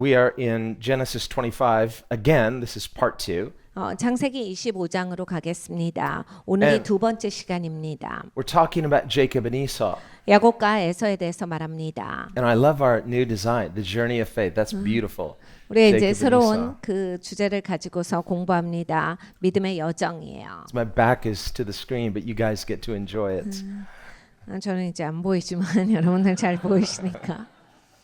We are in Genesis 25 again. This is part 2. 창세기 25장으로 가겠습니다. 오늘이 And- 두 번째 시간입니다. We're talking about Jacob and Esau. 야곱과 에서에 대해서 말합니다. And I love our new design, the journey of faith. That's beautiful. 우리 이제 Jacob and 새로운 Esau. 그 주제를 가지고서 공부합니다. 믿음의 여정이에요. My back is to the screen, but you guys get to enjoy it. 저는 이제 안 보이지만 여러분들 잘 보이시니까.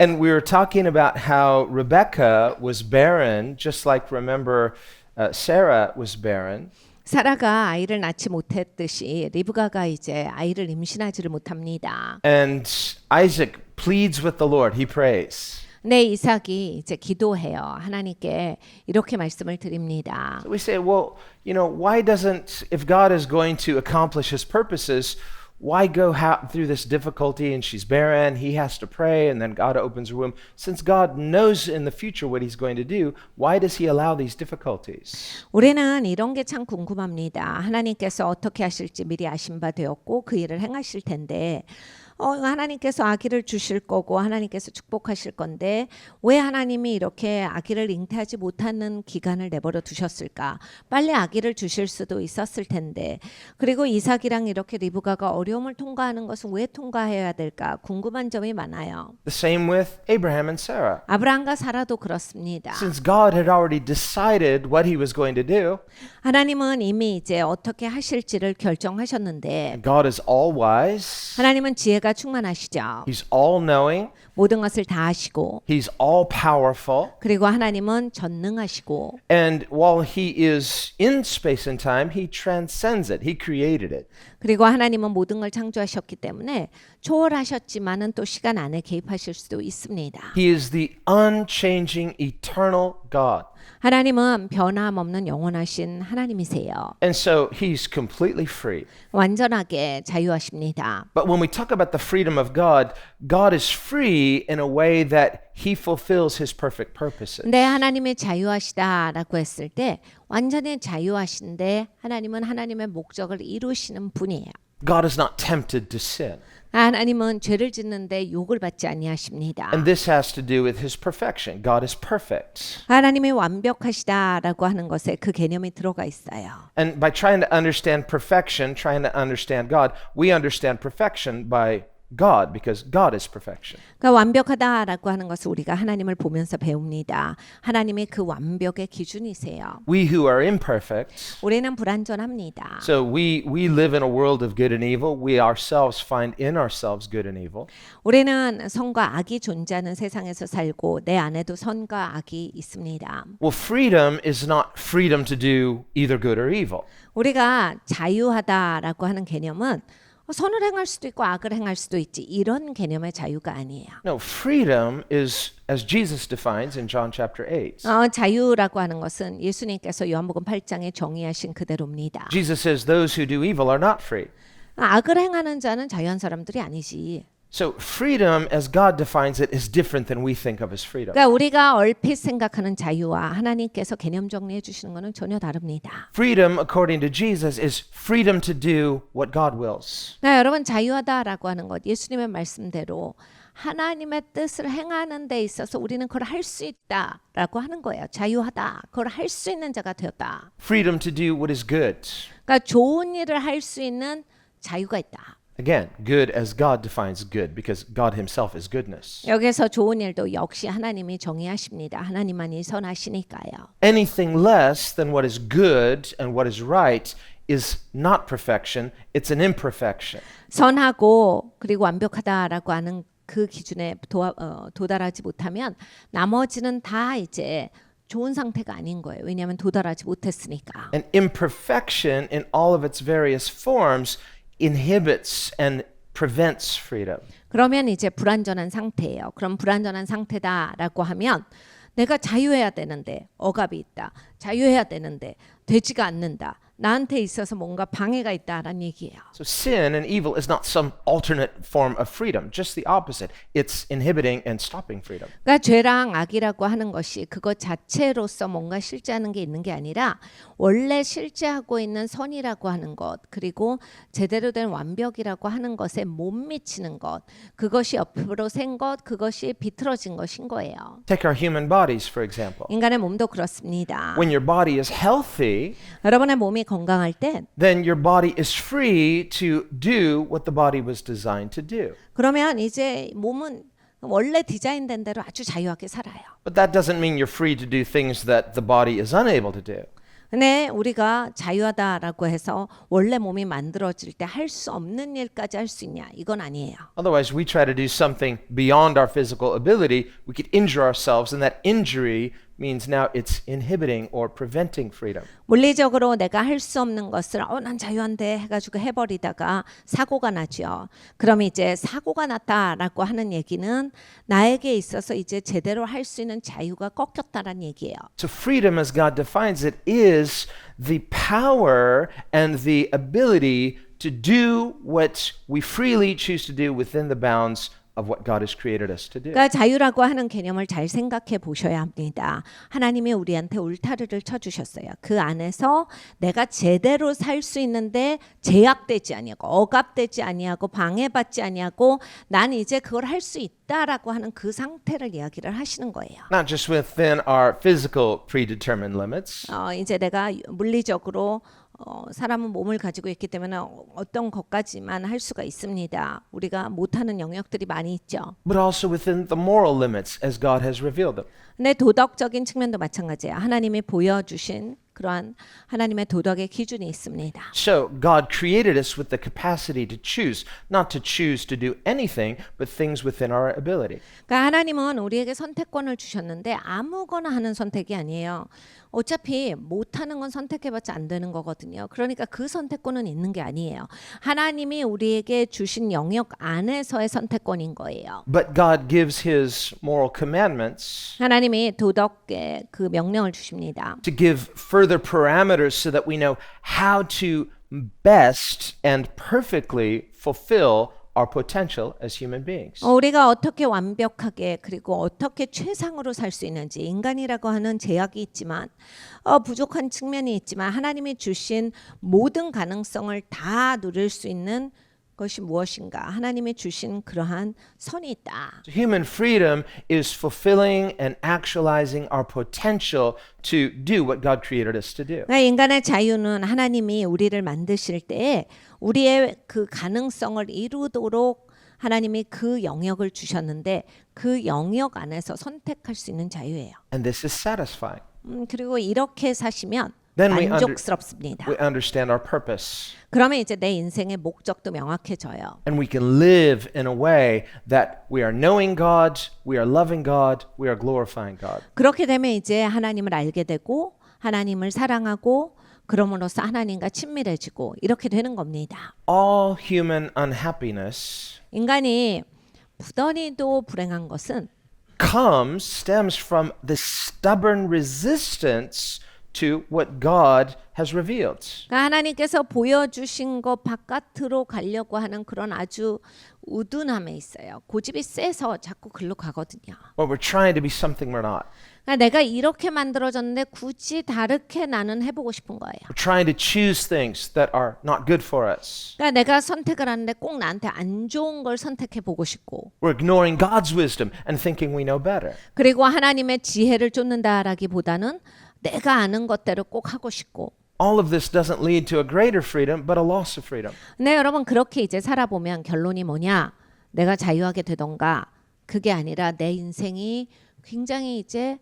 And we were talking about how Rebecca was barren, just like remember Sarah was barren. 사라가 아이를 낳지 못했듯이 리브가가 이제 아이를 임신하지를 못합니다. And Isaac pleads with the Lord. He prays. 네, 이삭이 이제 기도해요. 하나님께 이렇게 말씀을 드립니다. So we say, well, why doesn't, if God is going to accomplish his purposes, why go through this difficulty and she's barren, he has to pray and then God opens her womb. Since God knows in the future what he's going to do, why does he allow these difficulties? 우리는 이런 게 참 궁금합니다. 하나님께서 어떻게 하실지 미리 아신 바 되었고 그 일을 행하실 텐데 하나님께서 아기를 주실 거고 하나님께서 축복하실 건데 왜 하나님이 이렇게 아기를 잉태하지 못하는 기간을 내버려 두셨을까? 빨리 아기를 주실 수도 있었을 텐데 그리고 이삭이랑 이렇게 리브가가 어려움을 통과하는 것은 왜 통과해야 될까? 궁금한 점이 많아요. The same with Abraham and Sarah. 아브라함과 사라도 그렇습니다. Since God had already decided what he was going to do, 하나님은 이미 이제 어떻게 하실지를 결정하셨는데 God is all wise, 하나님은 지혜가 충만하시죠. he's all knowing, 모든 것을 다 아시고 he's all powerful. 그리고 하나님은 전능하시고 And while he is in space and time, he transcends it. He created it. 그리고 하나님은 모든 걸 창조하셨기 때문에 초월하셨지만은 또 시간 안에 개입하실 수도 있습니다. He is the unchanging, eternal God. 하나님은 변함없는 영원하신 하나님이세요. And so he's completely free. 완전하게 자유하십니다. But when we talk about the freedom of God, God is free in a way that he fulfills his perfect purposes. 근데 하나님의 자유하시다라고 했을 때 완전히 자유하신데 하나님은 하나님의 목적을 이루시는 분이에요. God is not tempted to sin. 하나님은 죄를 짓는데 욕을 받지 아니하십니다. And this has to do with his perfection. God is perfect. 하나님이 완벽하시다라고 하는 것에 그 개념이 들어가 있어요. And by trying to understand perfection, trying to understand God, we understand perfection by God because God is perfection. 그러니까 완벽하다라고 하는 것을 우리가 하나님을 보면서 배웁니다. 하나님이 그 완벽의 기준이세요. We who are imperfect, 우리는 불완전합니다. so we live in a world of good and evil. We ourselves find in ourselves good and evil. 우리는 선과 악이 존재하는 세상에서 살고 내 안에도 선과 악이 있습니다. Well, freedom is not freedom to do either good or evil. 우리가 자유하다라고 하는 개념은 선을 행할 수도 있고 악을 행할 수도 있지 이런 개념의 자유가 아니에요. No, freedom is, as Jesus defines in John chapter 8. 자유라고 하는 것은 예수님께서 요한복음 8장에 정의하신 그대로입니다. Jesus says those who do evil are not free. 악을 행하는 자는 자유한 사람들이 아니지. So freedom as God defines it is different than we think of as freedom. 그러니까 우리가 얼핏 생각하는 자유와 하나님께서 개념 정리해 주시는 것은 전혀 다릅니다. Freedom according to Jesus is freedom to do what God wills. 그러니까 여러분 자유하다라고 하는 것 예수님의 말씀대로 하나님의 뜻을 행하는 데 있어서 우리는 그걸 할 수 있다라고 하는 거예요. 자유하다. 그걸 할 수 있는 자가 되었다. Freedom to do what is good. 그러니까 좋은 일을 할 수 있는 자유가 있다. Again, good as God defines good because God himself is goodness. 여기서 좋은 일도 역시 하나님이 정의하십니다. 하나님만이 선하시니까요. Anything less than what is good and what is right is not perfection, it's an imperfection. 선하고 그리고 완벽하다라고 하는 그 기준에 도달하지 못하면 나머지는 다 이제 좋은 상태가 아닌 거예요. 왜냐하면 도달하지 못했으니까. And imperfection in all of its various forms inhibits and prevents freedom. 그러면 이제 불완전한 상태예요. 그럼 불완전한 상태다라고 하면 내가 자유해야 되는데 억압이 있다. 자유해야 되는데 되지가 않는다. 나한테 있어서 뭔가 방해가 있다라는 얘기예요. So sin and evil is not some alternate form of freedom, just the opposite. It's inhibiting and stopping freedom. 그러니까 죄랑 악이라고 하는 것이 그것 자체로서 뭔가 실제하는 게 있는 게 아니라 원래 실제하고 있는 선이라고 하는 것 그리고 제대로 된 완벽이라고 하는 것에 못 미치는 것 그것이 옆으로 샌 것 그것이 비틀어진 것인 거예요. Take our human bodies, for example. 인간의 몸도 그렇습니다. When your body is healthy, 여러분의 몸이 건강할 땐 then your body is free to do what the body was designed to do. 그러면 이제 몸은 원래 디자인된 대로 아주 자유하게 살아요. But that doesn't mean you're free to do things that the body is unable to do. 근데 우리가 자유하다라고 해서 원래 몸이 만들어질 때 할 수 없는 일까지 할 수 있냐? 이건 아니에요. Otherwise, we try to do something beyond our physical ability, we could injure ourselves, and that injury means now it's inhibiting or preventing freedom. 물리적으로 내가 할 수 없는 것을 난 자유한데 해가지고 해버리다가 사고가 나죠. 그럼 이제 사고가 났다라고 하는 얘기는 나에게 있어서 이제 제대로 할 수 있는 자유가 꺾였다라는 얘기예요. So freedom as God defines it is the power and the ability to do what we freely choose to do within the bounds of what God has created us to do. 그러니까 자유라고 하는 개념을 잘 생각해 보셔야 합니다. 하나님이 우리한테 울타리를 쳐주셨어요. 그 안에서 내가 제대로 살 수 있는데 제약되지 아니하고 억압되지 아니하고 방해받지 아니하고 난 이제 그걸 할 수 있다라고 하는 그 상태를 이야기를 하시는 거예요. Not just within our physical predetermined limits, 이제 내가 물리적으로 사람은 몸을 가지고 있기 때문에 어떤 것까지만 할 수가 있습니다. 우리가 못하는 영역들이 많이 있죠. but also within the moral limits as God has revealed them. 근데 도덕적인 측면도 마찬가지예요. 하나님이 보여주신 그러한 하나님의 도덕의 기준이 있습니다. So God created us with the capacity to choose, not to choose to do anything, but things within our ability. 그러니까 하나님은 우리에게 선택권을 주셨는데 아무거나 하는 선택이 아니에요. 어차피 못하는 건 선택해봤자 안 되는 거거든요. 그러니까 그 선택권은 있는 게 아니에요. 하나님이 우리에게 주신 영역 안에서의 선택권인 거예요. But God gives His moral commandments 하나님이 도덕의 그 명령을 주십니다. to give further parameters so that we know how to best and perfectly fulfill our potential as human beings. 우리가 어떻게 완벽하게 그리고 어떻게 최상으로 살 수 있는지 인간이라고 하는 제약이 있지만 부족한 측면이 있지만 하나님이 주신 모든 가능성을 다 누릴 수 있는 것이 무엇인가? 하나님이 주신 그러한 선이 있다. So human freedom is fulfilling and actualizing our potential to do what God created us to do. 그러니까 인간의 자유는 하나님이 우리를 만드실 때 우리의 그 가능성을 이루도록 하나님이 그 영역을 주셨는데 그 영역 안에서 선택할 수 있는 자유예요. And this is satisfying. 그리고 이렇게 사시면 Then 만족스럽습니다. we understand our purpose. 그러면 이제 내 인생의 목적도 명확해져요. And we can live in a way that we are knowing God, we are loving God, we are glorifying God. 그렇게 되면 이제 하나님을 알게 되고 하나님을 사랑하고 그럼으로써 하나님과 친밀해지고 이렇게 되는 겁니다. All human unhappiness 인간이 부단히도 불행한 것은 stems from the stubborn resistance to what God has revealed. 그러니까 하나님께서 보여주신 것 바깥으로 가려고 하는 그런 아주 우둔함에 있어요. 고집이 세서 자꾸 글로 가거든요. Or we're trying to be something we're not. 그러니까 내가 이렇게 만들어졌는데 굳이 다르게 나는 해보고 싶은 거예요. We're trying to choose things that are not good for us. 그러니까 내가 선택을 하는데 꼭 나한테 안 좋은 걸 선택해 보고 싶고 We're ignoring God's wisdom and thinking we know better. 그리고 하나님의 지혜를 쫓는다라기보다는 내가 아는 것대로 꼭 하고 싶고 All of this doesn't lead to a greater freedom, but a loss of freedom. 네, 여러분 그렇게 이제 살아보면 결론이 뭐냐? 내가 자유하게 되던가 그게 아니라 내 인생이 굉장히 이제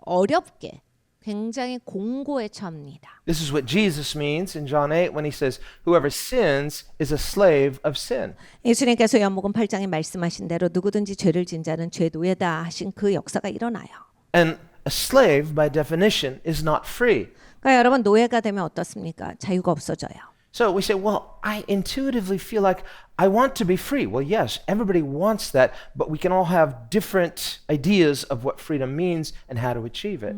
어렵게 굉장히 공고에 처합니다. This is what Jesus means in John 8 when he says, whoever sins is a slave of sin. 예수님께서 요한복음 8장에 말씀하신 대로 누구든지 죄를 진 자는 죄 노예다 하신 그 역사가 일어나요. And a slave, by definition, is not free. 그러니까 여러분 노예가 되면 어떻습니까? 자유가 없어져요. So we say, well, I intuitively feel like I want to be free. Well, yes, everybody wants that, but we can all have different ideas of what freedom means and how to achieve it.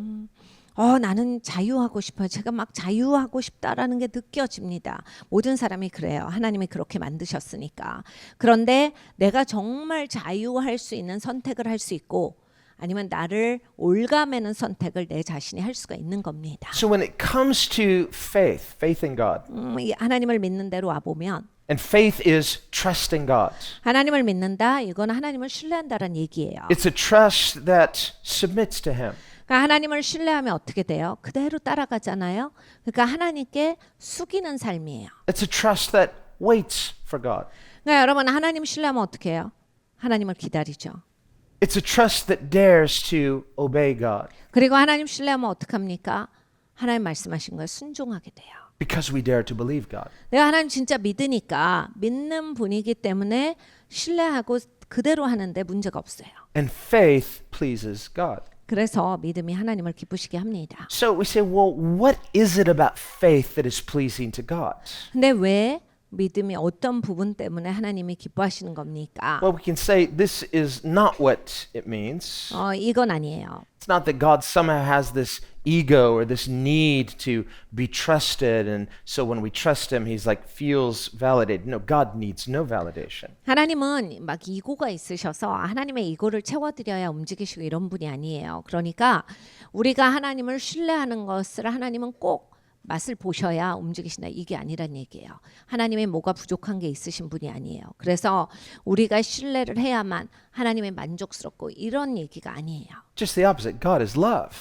나는 자유하고 싶어요. 제가 막 자유하고 싶다라는 게 느껴집니다. 모든 사람이 그래요. 하나님이 그렇게 만드셨으니까. 그런데 내가 정말 자유할 수 있는 선택을 할 수 있고 아니면 나를 올가매는 선택을 내 자신이 할 수가 있는 겁니다. So when it comes to faith in God, 이 하나님을 믿는 대로 와 보면 and faith is trusting God. 하나님을 믿는다. 이건 하나님을 신뢰한다는 얘기예요. It's a trust that submits to Him. 그러니까 하나님을 신뢰하면 어떻게 돼요? 그대로 따라가잖아요. 그러니까 하나님께 숙이는 삶이에요. It's a trust that waits for God. 그러니까 여러분 하나님 신뢰하면 어떻게 해요? 하나님을 기다리죠. It's a trust that dares to obey God 그리고 하나님 신뢰하면 어떡합니까? 하나님 말씀하신 거에 순종하게 돼요. because we dare to believe God. 내가 하나님 진짜 믿으니까 믿는 분이기 때문에 신뢰하고 그대로 하는데 문제가 없어요. And faith pleases God. 그래서 믿음이 하나님을 기쁘시게 합니다. So we say, well, what is it about faith that is pleasing to God? 근데 왜 믿음이 어떤 부분 때문에 하나님이 기뻐하시는 겁니까? Well, we can say this is not what it means. 이건 아니에요. It's not that God somehow has this ego or this need to be trusted, and so when we trust Him, He's like feels validated. No, God needs no validation. 하나님은 막 이고가 있으셔서 하나님의 이고를 채워드려야 움직이시고 이런 분이 아니에요. 그러니까 우리가 하나님을 신뢰하는 것을 하나님은 꼭 맛을 보셔야 움직이신다. 이게 아니란 얘기예요. 하나님의 뭐가 부족한 게 있으신 분이 아니에요. 그래서 우리가 신뢰를 해야만 하나님의 만족스럽고 이런 얘기가 아니에요. Just the opposite. God is love.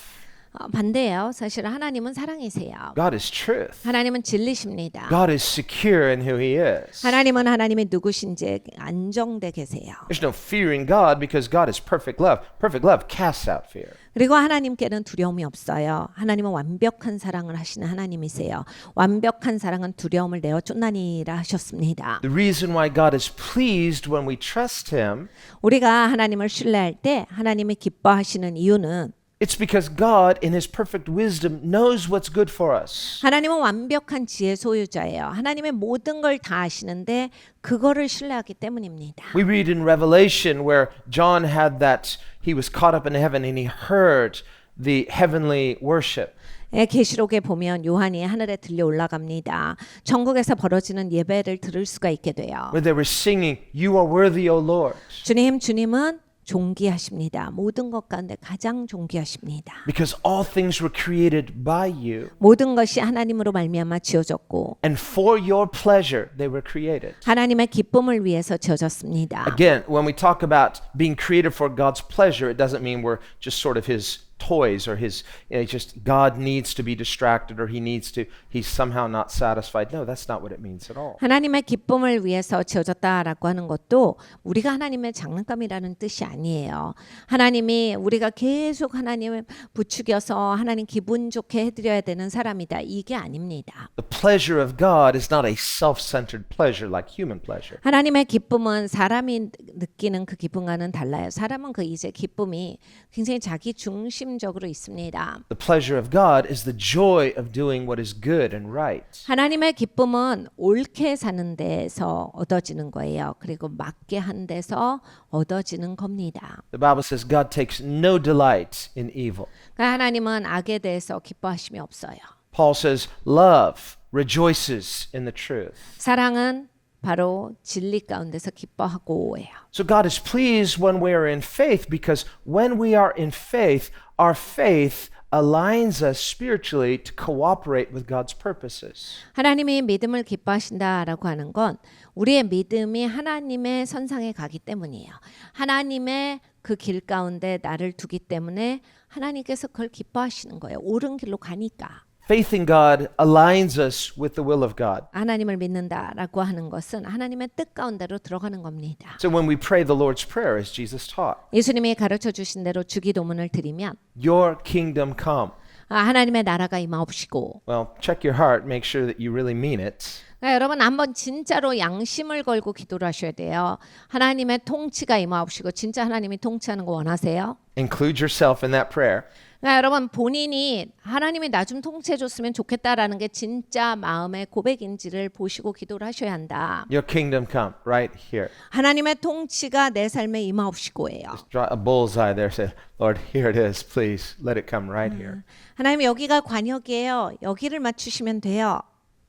반대예요. 사실 하나님은 사랑이세요. God is truth. 하나님은 진리십니다. God is secure in who He is. 하나님은 하나님이 누구신지 안정돼 계세요. There's no fear in God because God is perfect love. Perfect love casts out fear. 그리고 하나님께는 두려움이 없어요. 하나님은 완벽한 사랑을 하시는 하나님이세요. 완벽한 사랑은 두려움을 내어 쫓나니라 하셨습니다. The reason why God is pleased when we trust Him, 우리가 하나님을 신뢰할 때 하나님이 기뻐하시는 이유는 it's because God in His perfect wisdom knows what's good for us. 하나님은 완벽한 지혜 소유자예요. 하나님의 모든 걸 다 아시는데 그거를 신뢰하기 때문입니다. We read in Revelation where John had that, he was caught up in heaven and he heard the heavenly worship. 계시록에 보면 요한이 하늘에 들려 올라갑니다. 천국에서 벌어지는 예배를 들을 수가 있게 돼요. Where they were singing, You are worthy, O Lord. 주님은 존귀하십니다. 모든 것 가운데 가장 존귀하십니다. Because all things were created by you. 모든 것이 하나님으로 말미암아 지어졌고 And for your pleasure they were created. 하나님의 기쁨을 위해서 지어졌습니다. Again, when we talk about being created for God's pleasure, it doesn't mean we're just sort of His toys or His, just God needs to be distracted or He's somehow not satisfied. No, that's not what it means at all. 하나님의 기쁨을 위해서 지어졌다라고 하는 것도 우리가 하나님의 장난감이라는 뜻이 아니에요. 하나님이 우리가 계속 하나님을 부추겨서 하나님 기분 좋게 해드려야 되는 사람이다. 이게 아닙니다. The pleasure of God is not a self-centered pleasure like human pleasure. 하나님의 기쁨은 사람이 느끼는 그 기쁨과는 달라요. 사람은 그 이제 기쁨이 굉장히 자기 중심적으로 있습니다. The pleasure of God is the joy of doing what is good and right. 하나님의 기쁨은 옳게 사는 데서 얻어지는 거예요. 그리고 맞게 한 데서 얻어지는 겁니다. The Bible says God takes no delight in evil. 그러니까 하나님은 악에 대해서 기뻐하심이 없어요. Paul says love rejoices in the truth. 사랑은 바로 진리 가운데서 기뻐하고예요. So God is pleased when we are in faith because when we are in faith, our faith aligns us spiritually to cooperate with God's purposes. 하나님이 믿음을 기뻐하신다라고 하는 건 우리의 믿음이 하나님의 선상에 가기 때문이에요. 하나님의 그 길 가운데 나를 두기 때문에 하나님께서 그걸 기뻐하시는 거예요. 옳은 길로 가니까. Faith in God aligns us with the will of God. 하나님을 믿는다라고 하는 것은 하나님의 뜻 가운데로 들어가는 겁니다. So when we pray the Lord's Prayer as Jesus taught, 예수님이 가르쳐 주신 대로 주기도문을 드리면 Your kingdom come. 하나님의 나라가 임하옵시고 Well, check your heart, make sure that you really mean it. 여러분 한번 진짜로 양심을 걸고 기도를 하셔야 돼요. 하나님의 통치가 임하옵시고 진짜 하나님이 통치하는 거 원하세요? Include yourself in that prayer. 그러니까 여러분 본인이 하나님이 나 좀 통치해 줬으면 좋겠다라는 게 진짜 마음의 고백인지를 보시고 기도를 하셔야 한다. Your kingdom come right here. 하나님의 통치가 내 삶에 임하옵시고예요. Draw a bullseye there. Say, Lord, here it is. Please let it come right here. 하나님 여기가 관역이에요. 여기를 맞추시면 돼요.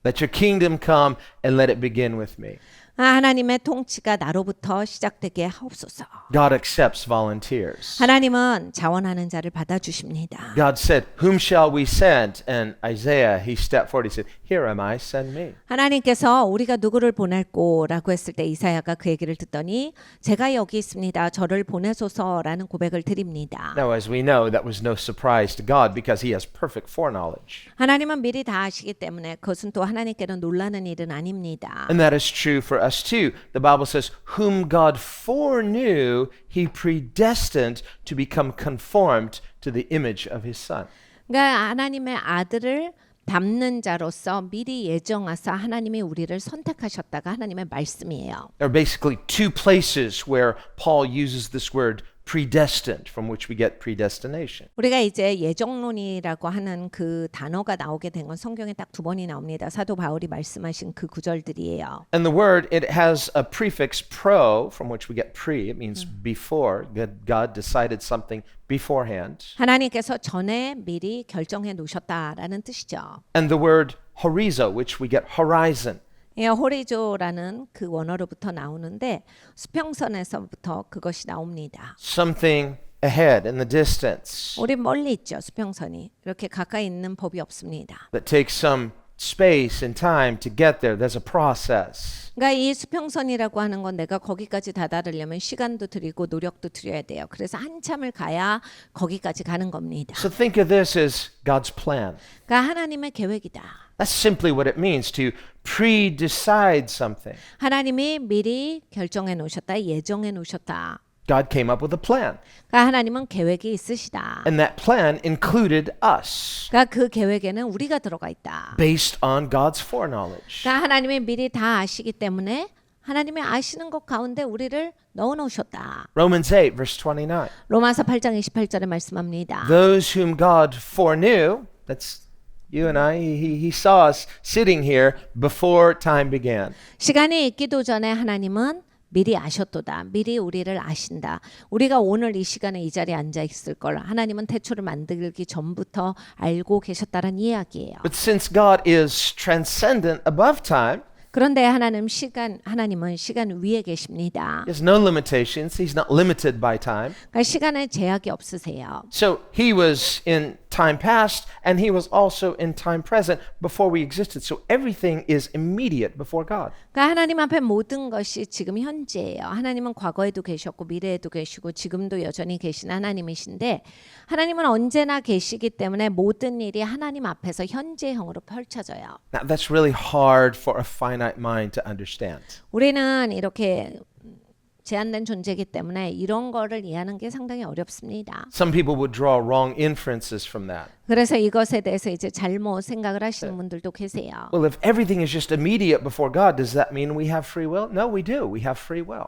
Let your kingdom come and let it begin with me. 하나님의 통치가 나로부터 시작되게 하옵소서. God accepts volunteers. 하나님은 자원하는 자를 받아주십니다. God said, whom shall we send? And Isaiah, he stepped forward. He said, here am I, send me. 하나님께서 우리가 누구를 보낼꼬라고 했을 때 이사야가 그 얘기를 듣더니 제가 여기 있습니다. 저를 보내소서라는 고백을 드립니다. Now, as we know, that was no surprise to God because he has perfect foreknowledge. 하나님은 미리 다 아시기 때문에 그것은 또 하나님께는 놀라는 일은 아닙니다. And that is true for us too. The Bible says, whom God foreknew, he predestined to become conformed to the image of his son. 그러니까 하나님의 아들을 담는 자로서 미리 예정하사 하나님이 우리를 선택하셨다가 하나님의 말씀이에요. There are basically two places where Paul uses this word predestined, from which we get predestination. 우리가 이제 예정론이라고 하는 그 단어가 나오게 된 건 성경에 딱 두 번이 나옵니다. 사도 바울이 말씀하신 그 구절들이에요. And the word, it has a prefix pro, from which we get pre. It means before. God decided something beforehand. 하나님께서 전에 미리 결정해 놓으셨다라는 뜻이죠. And the word horizo, which we get horizon. 예, 호리조라는 그 원어로부터 나오는데 수평선에서부터 그것이 나옵니다. Something ahead in the distance 우리 멀리 있죠, 수평선이. 이렇게 가까이 있는 법이 없습니다. that takes some space and time to get there. There's a process. 그러니까 이 수평선이라고 하는 건 내가 거기까지 다다르려면 시간도 들이고 노력도 들여야 돼요. 그래서 한참을 가야 거기까지 가는 겁니다. So think of this as God's plan. 그러니까 하나님의 계획이다. That's simply what it means to pre-decide something. 하나님이 미리 결정해 놓으셨다, 예정해 놓으셨다. God came up with a plan, 그러니까 하나님은 계획이 있으시다. and that plan included us, 그러니까 그 계획에는 우리가 들어가 있다. based on God's foreknowledge. 그러니까 하나님이 미리 다 아시기 때문에 하나님이 아시는 것 가운데 우리를 넣어 놓으셨다. Romans 8, verse 29. 로마서 8장 28절에 말씀합니다. Those whom God foreknew, that's you and I, he saw us sitting here before time began. 시간이 있기도 전에 하나님은 미리 아셨도다. 미리 우리를 아신다. 우리가 오늘 이 시간에 이 자리에 앉아 있을 걸 하나님은 태초를 만들기 전부터 알고 계셨다는 이야기예요. But since God is transcendent above time, 그런데 하나님은 시간 위에 계십니다. he has no limitations. He's not limited by time. 그러니까 시간에 제약이 없으세요. So he was in time past and he was also in time present before we existed. So everything is immediate before God. 그러니까 하나님 앞에 모든 것이 지금 현재예요. 하나님은 과거에도 계셨고 미래에도 계시고 지금도 여전히 계신 하나님이신데 하나님은 언제나 계시기 때문에 모든 일이 하나님 앞에서 현재형으로 펼쳐져요. Now that's really hard for a finite mind to understand. 우리는 이렇게 제한된 존재이기 때문에 이런 거를 이해하는 게 상당히 어렵습니다. Some people would draw wrong inferences from that. 그래서 이것에 대해서 이제 잘못 생각을 하시는 분들도 계세요. Well, if everything is just immediate before God, does that mean we have free will? No, we do. We have free will.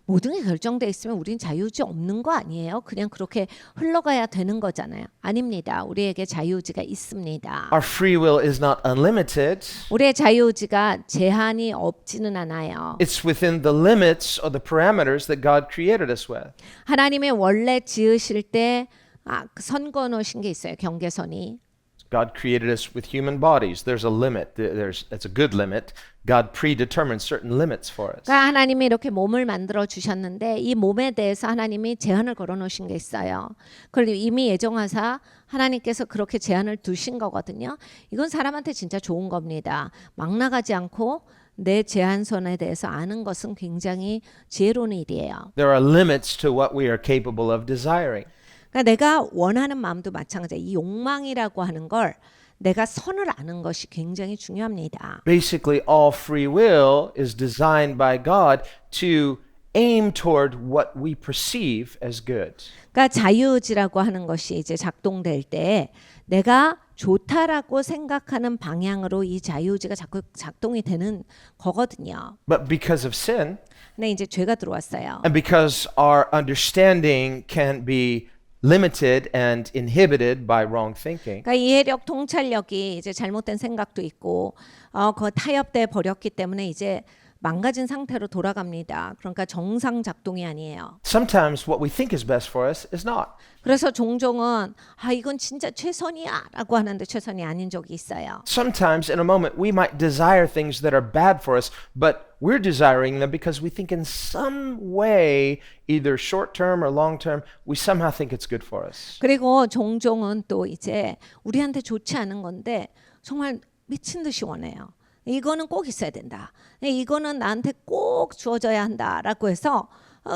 모든 게 결정돼 있으면 우린 자유의지 없는 거 아니에요? 그냥 그렇게 흘러가야 되는 거잖아요. 아닙니다. 우리에게 자유의지가 있습니다. Our free will is not unlimited. 우리의 자유의지가 제한이 없지는 않아요. It's within the limits or the parameters that God created us with. 하나님이 원래 지으실 때 선 그어놓으신 게 있어요. 경계선이. God created us with human bodies. There's a limit. That's a good limit. God predetermined certain limits for us. 그러니까 하나님이 이렇게 몸을 만들어 주셨는데 이 몸에 대해서 하나님이 제한을 걸어 놓으신 게 있어요. 그걸 이미 예정하사 하나님께서 그렇게 제한을 두신 거거든요. 이건 사람한테 진짜 좋은 겁니다. 막 나가지 않고 내 제한선에 대해서 아는 것은 굉장히 지혜로운 일이에요. There are limits to what we are capable of desiring. 그러니까 내가 원하는 마음도 마찬가지예요. 이 욕망이라고 하는 걸 내가 선을 아는 것이 굉장히 중요합니다. Basically, all free will is designed by God to aim toward what we perceive as good. 그러니까 자유의지라고 하는 것이 이제 작동될 때 내가 좋다라고 생각하는 방향으로 이 자유의지가 자꾸 작동이 되는 거거든요. But because of sin, 근데 이제 죄가 들어왔어요. and because our understanding can be limited and inhibited by wrong thinking. 그러니까 이해력, 통찰력이 이제 잘못된 생각도 있고, 그 타협돼 버렸기 때문에 이제 망가진 상태로 돌아갑니다. 그러니까 정상 작동이 아니에요. Sometimes what we think is best for us is not. 그래서 종종은 이건 진짜 최선이야라고 하는데 최선이 아닌 적이 있어요. Sometimes in a moment we might desire things that are bad for us, but we're desiring them because we think in some way, either short term or long term, we somehow think it's good for us. 그리고 종종은 또 이제 우리한테 좋지 않은 건데 정말 미친 듯이 원해요. 이거는 꼭 있어야 된다. 이거는 나한테 꼭 주어져야 한다라고 해서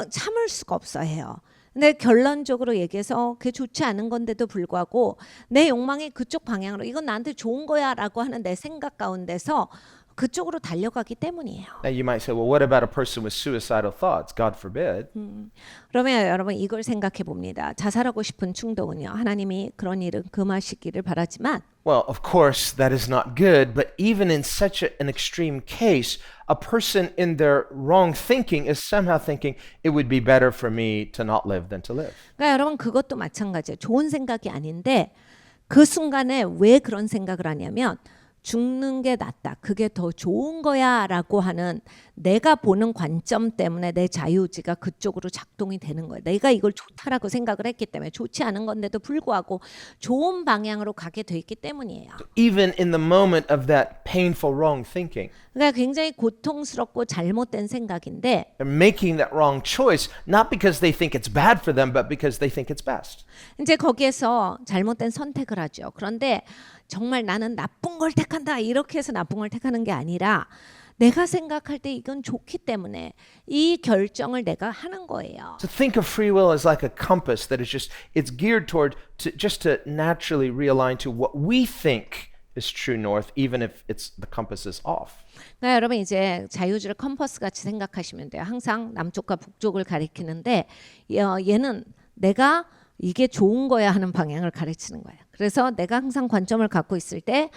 참을 수가 없어 해요. 근데 결론적으로 얘기해서 그게 좋지 않은 건데도 불구하고 내 욕망이 그쪽 방향으로 이건 나한테 좋은 거야라고 하는 내 생각 가운데서 그쪽으로 달려가기 때문이에요. Now you might say, well, what about a person with suicidal thoughts? God forbid. 그러면 여러분 이걸 생각해 봅니다. 자살하고 싶은 충동은요. 하나님이 그런 일은 금하시기를 바라지만 Well, of course, that is not good, but even in such an extreme case, a person in their wrong thinking is somehow thinking it would be better for me to not live than to live. 그러니까 여러분 그것도 마찬가지예요. 좋은 생각이 아닌데 그 순간에 왜 그런 생각을 하냐면 죽는 게 낫다. 그게 더 좋은 거야라고 하는 내가 보는 관점 때문에 내 자유의지가 그쪽으로 작동이 되는 거예요. 내가 이걸 좋다라고 생각을 했기 때문에 좋지 않은 건데도 불구하고 좋은 방향으로 가게 돼 있기 때문이에요. Even in the moment of that painful wrong thinking, 그러니까 굉장히 고통스럽고 잘못된 생각인데 they're making that wrong choice not because they think it's bad for them, but because they think it's best. 이제 거기에서 잘못된 선택을 하죠. 그런데 정말 나는 나쁜 걸 택한다 이렇게 해서 나쁜 걸 택하는 게 아니라 내가 생각할 때 이건 좋기 때문에 이 결정을 내가 하는 거예요. To think of free will as like a compass that is just it's geared toward just to naturally realign to what we think is true north, even if the compass is off. 그러니까 여러분 이제 자유주의를 컴퍼스 같이 생각하시면 돼요. 항상 남쪽과 북쪽을 가리키는데 얘는 내가 이게 좋은 거야 하는 방향을 가르치는 거예요. 그래서 내가 항상 관점을 갖고 있을 때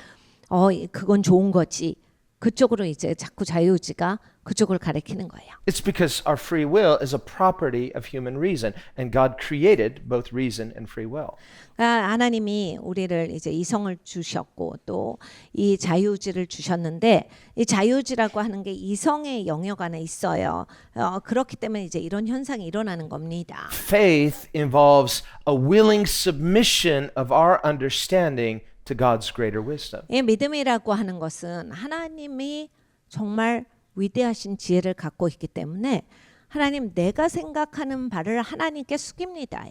그건 좋은 거지. 그쪽으로 이제 자꾸 자유의지가 그쪽을 가리키는 거예요. It's because our free will is a property of human reason, and God created both reason and free will. 그러니까 하나님이 우리를 이제 이성을 주셨고 또 이 자유의지를 주셨는데 이 자유의지라고 하는 게 이성의 영역 안에 있어요. 그렇기 때문에 이제 이런 현상이 일어나는 겁니다. Faith involves a willing submission of our understanding to God's greater wisdom. 이 믿음이라고 하는 것은 하나님이 정말 위대하신 지혜를 갖고 있기 때문에 하나님 내가 생각하는 바를 하나님께 숙입니다예요.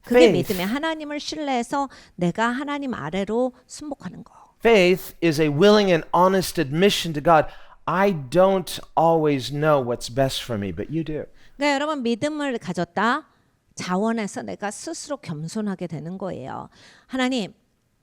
그게 Faith. 믿음이에요. 하나님을 신뢰해서 내가 하나님 아래로 순복하는 거. Faith is a willing and honest admission to God. I don't always know what's best for me, but you do. 그러니까 여러분 믿음을 가졌다. 자원해서 내가 스스로 겸손하게 되는 거예요. 하나님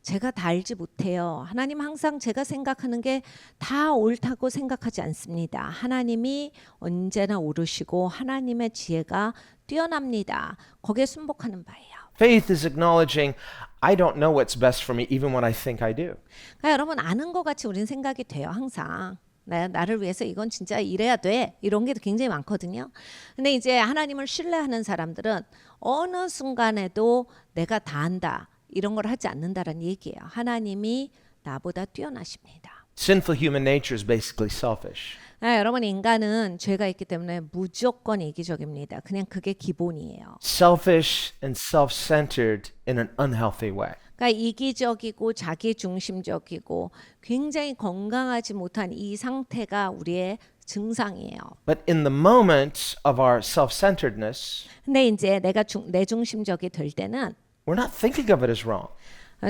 제가 다 알지 못해요. 하나님 항상 제가 생각하는 게 다 옳다고 생각하지 않습니다. 하나님이 언제나 옳으시고 하나님의 지혜가 뛰어납니다. 거기에 순복하는 바예요. Faith is acknowledging I don't know what's best for me even when I think I do. 그러니까 여러분 아는 것 같이 우리는 생각이 돼요. 항상. 나를 위해서 이건 진짜 이래야 돼. 이런 게 굉장히 많거든요. 근데 이제 하나님을 신뢰하는 사람들은 어느 순간에도 내가 다 안다. 이런 걸 하지 않는다라는 얘기예요. 하나님이 나보다 뛰어나십니다. Sinful human nature is basically selfish. 여러분 인간은 죄가 있기 때문에 무조건 이기적입니다. 그냥 그게 기본이에요. Selfish and self-centered in an unhealthy way. 그러니까 이기적이고 자기중심적이고 굉장히 건강하지 못한 이 상태가 우리의 증상이에요. But in the moment of our self-centeredness, 근데 이제 내가 내중심적이 될 때는 we're not thinking of it as wrong.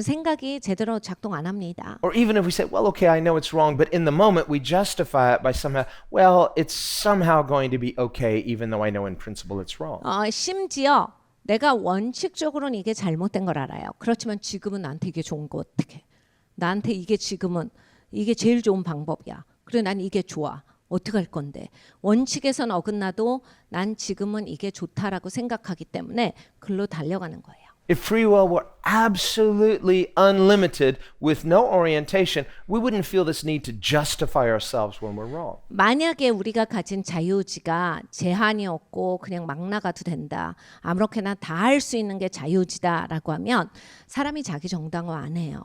생각이 제대로 작동 안 합니다. Or even if we say, well, okay, I know it's wrong, but in the moment we justify it by somehow, well, it's somehow going to be okay, even though I know in principle it's wrong. 심지어 내가 원칙적으로는 이게 잘못된 걸 알아요. 그렇지만 지금은 나한테 이게 좋은 거 어떡해. 나한테 이게 지금은 이게 제일 좋은 방법이야. 그래 난 이게 좋아. 어떻게 할 건데. 원칙에선 어긋나도 난 지금은 이게 좋다라고 생각하기 때문에 글로 달려가는 거예요. If free will were absolutely unlimited with no orientation, we wouldn't feel this need to justify ourselves when we're wrong. 만약에 우리가 가진 자유의지가 제한이 없고 그냥 막 나가도 된다. 아무렇게나 다 할 수 있는 게 자유의지다라고 하면 사람이 자기 정당화 안 해요.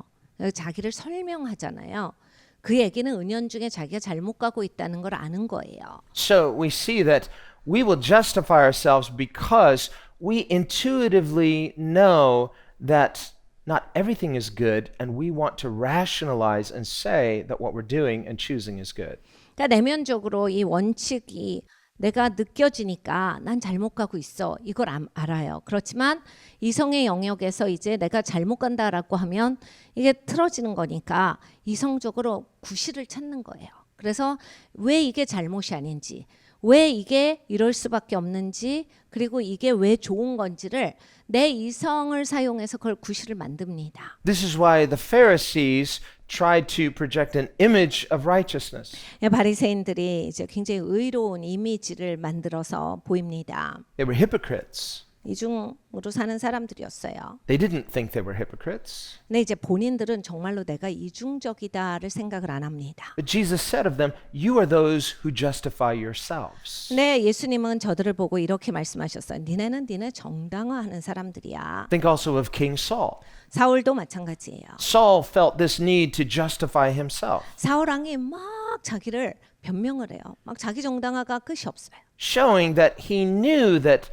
자기를 설명하잖아요. 그 얘기는 은연중에 자기가 잘못 가고 있다는 걸 아는 거예요. So we see that we will justify ourselves because we intuitively know that not everything is good, and we want to rationalize and say that what we're doing and choosing is good. 그러니까 내면적으로 이 원칙이 내가 느껴지니까 난 잘못 가고 있어. 이걸 알아요. 그렇지만 이성의 영역에서 이제 내가 잘못 간다라고 하면 이게 틀어지는 거니까 이성적으로 구실을 찾는 거예요. 그래서 왜 이게 잘못이 아닌지, 왜 이게 이럴 수밖에 없는지, 그리고 이게 왜 좋은 건지를 내 이성을 사용해서 그걸 구실을 만듭니다. This is why the Pharisees tried to project an image of righteousness. 바리새인들이 이제 굉장히 의로운 이미지를 만들어서 보입니다. They were hypocrites. 이중으로 사는 사람들이었어요. They didn't think they were hypocrites. 근데 이제 본인들은 정말로 내가 이중적이다를 생각을 안 합니다. But Jesus said of them, "You are those who justify yourselves." 근데 예수님은 저들을 보고 이렇게 말씀하셨어요. 니네는 니네 정당화하는 사람들이야. Think also of King Saul. 사울도 마찬가지예요. Saul felt this need to justify himself, 사울 왕이 막 자기를 변명을 해요. 막 자기 정당화가 끝이 없어요. showing that he knew that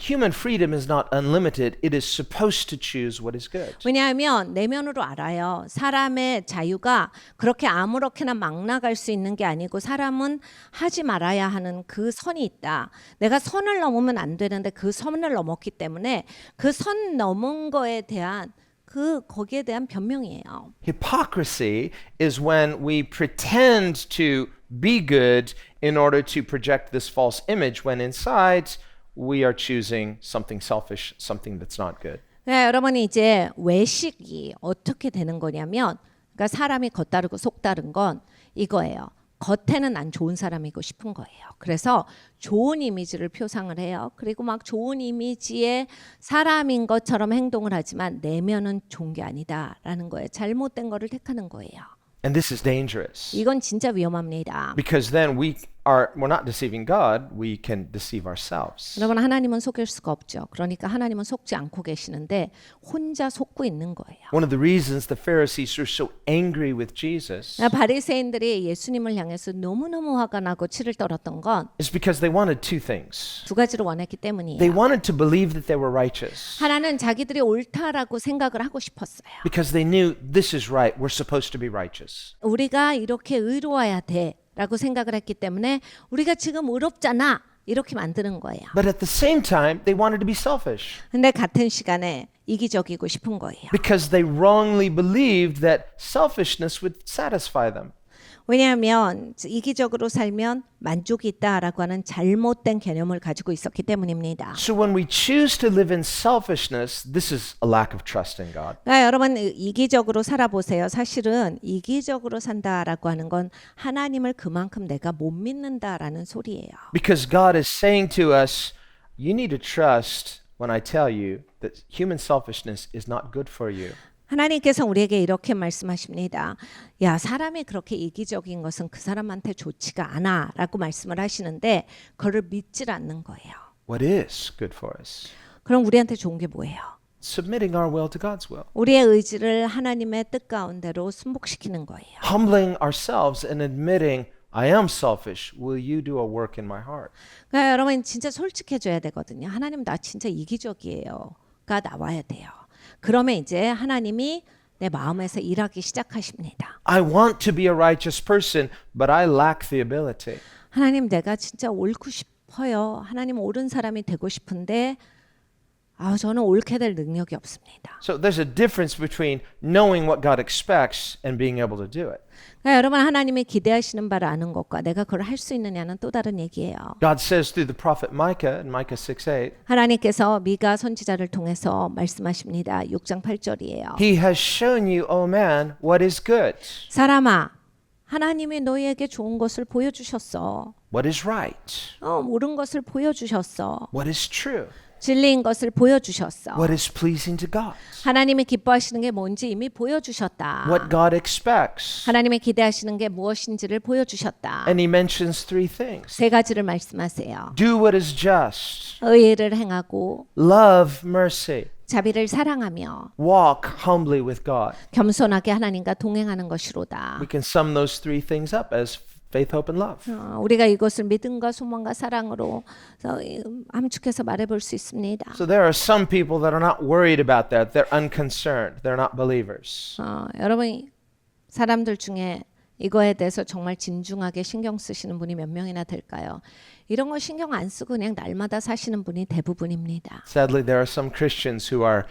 human freedom is not unlimited. It is supposed to choose what is good. 왜냐하면 내면으로 알아요. 사람의 자유가 그렇게 아무렇게나 막 나갈 수 있는 게 아니고 사람은 하지 말아야 하는 그 선이 있다. 내가 선을 넘으면 안 되는데 그 선을 넘었기 때문에 그 선 넘은 거에 대한 거기에 대한 변명이에요. Hypocrisy is when we pretend to be good in order to project this false image when inside we are choosing something selfish, something that's not good. 네, 여러분이 이제 외식이 어떻게 되는 거냐면, 그러니까 사람이 겉다르고 속다른 건 이거예요. 겉에는 난 좋은 사람이고 싶은 거예요. 그래서 좋은 이미지를 표상을 해요. 그리고 막 좋은 이미지의 사람인 것처럼 행동을 하지만 내면은 좋은 게 아니다라는 거예요. 잘못된 거를 택하는 거예요. And this is dangerous 이건 진짜 위험합니다. because then we're not deceiving God, we can deceive ourselves. 여러분, 하나님은 속일 수가 없죠. 그러니까 하나님은 속지 않고 계시는데 혼자 속고 있는 거예요. One of the reasons the Pharisees were so angry with Jesus 바리새인들이 예수님을 향해서 너무너무 화가 나고 치를 떨었던 건 is because they wanted two things. 두 가지를 원했기 They 때문이에요. wanted to believe that they were righteous 하나는 자기들이 옳다라고 생각을 하고 싶었어요. because they knew this is right, we're supposed to be righteous. 우리가 이렇게 의로워야 돼라고 생각을 했기 때문에 우리가 지금 의롭잖아 이렇게 만드는 거예요. But at the same time, they wanted to be selfish 근데 같은 시간에 이기적이고 싶은 거예요. because they wrongly believed that selfishness would satisfy them. 왜냐하면 이기적으로 살면 만족이 있다라고 하는 잘못된 개념을 가지고 있었기 때문입니다. So when we choose to live in selfishness, this is a lack of trust in God. 그러니까 여러분 이기적으로 살아보세요. 사실은 이기적으로 산다라고 하는 건 하나님을 그만큼 내가 못 믿는다라는 소리예요. Because God is saying to us, you need to trust when I tell you that human selfishness is not good for you. 하나님께서 우리에게 이렇게 말씀하십니다. 야, 사람이 그렇게 이기적인 것은 그 사람한테 좋지가 않아 라고 말씀을 하시는데 그거를 믿질 않는 거예요. What is good for us? 그럼 우리한테 좋은 게 뭐예요? Submitting our will to God's will. 우리의 의지를 하나님의 뜻 가운데로 순복시키는 거예요. Humbling ourselves and admitting, I am selfish. Will you do a work in my heart? 그러니까 여러분 진짜 솔직해져야 되거든요. 하나님 나 진짜 이기적이에요가 나와야 돼요. 그러면 이제 하나님이 내 마음에서 일하기 시작하십니다. I want to be a righteous person, but I lack the ability. 하나님 내가 진짜 옳고 싶어요. 하나님 옳은 사람이 되고 싶은데 저는 옳게 될 능력이 없습니다. So there's a difference between knowing what God expects and being able to do it. 그러니까 여러분 하나님이 기대하시는 바를 아는 것과 내가 그걸 할 수 있느냐는 또 다른 얘기예요. God says through the prophet Micah in Micah 6:8, 하나님께서 미가 선지자를 통해서 말씀하십니다. 6장 8절이에요. He has shown you, O man, what is good, 사람아, 하나님이 너희에게 좋은 것을 보여주셨어. what is right, 옳은 것을 보여주셨어. what is true. 진리인 것을 보여주셨어. What is pleasing to God? 하나님이 기뻐하시는 게 뭔지 이미 보여주셨다. What God expects. 하나님이 기대하시는 게 무엇인지를 보여주셨다. And he mentions three things. 세 가지를 말씀하세요. Do what is just. 의를 행하고 Love mercy. 자비를 사랑하며 Walk humbly with God. 겸손하게 하나님과 동행하는 것이로다. We can sum those three things up as faith, hope, and love. 우리가 이것을 믿음과 소망과 사랑으로 함축해서 말해볼 수 있습니다. So there are some people that are not worried about that. They're unconcerned. They're not believers. 여러분 사람들 중에 이거에 대해서 정말 진중하게 신경 쓰시는 분이 몇 명이나 될까요? 이런 거 신경 안 쓰고 그냥 날마다 사시는 분이 대부분입니다. Sadly, there are some Christians who are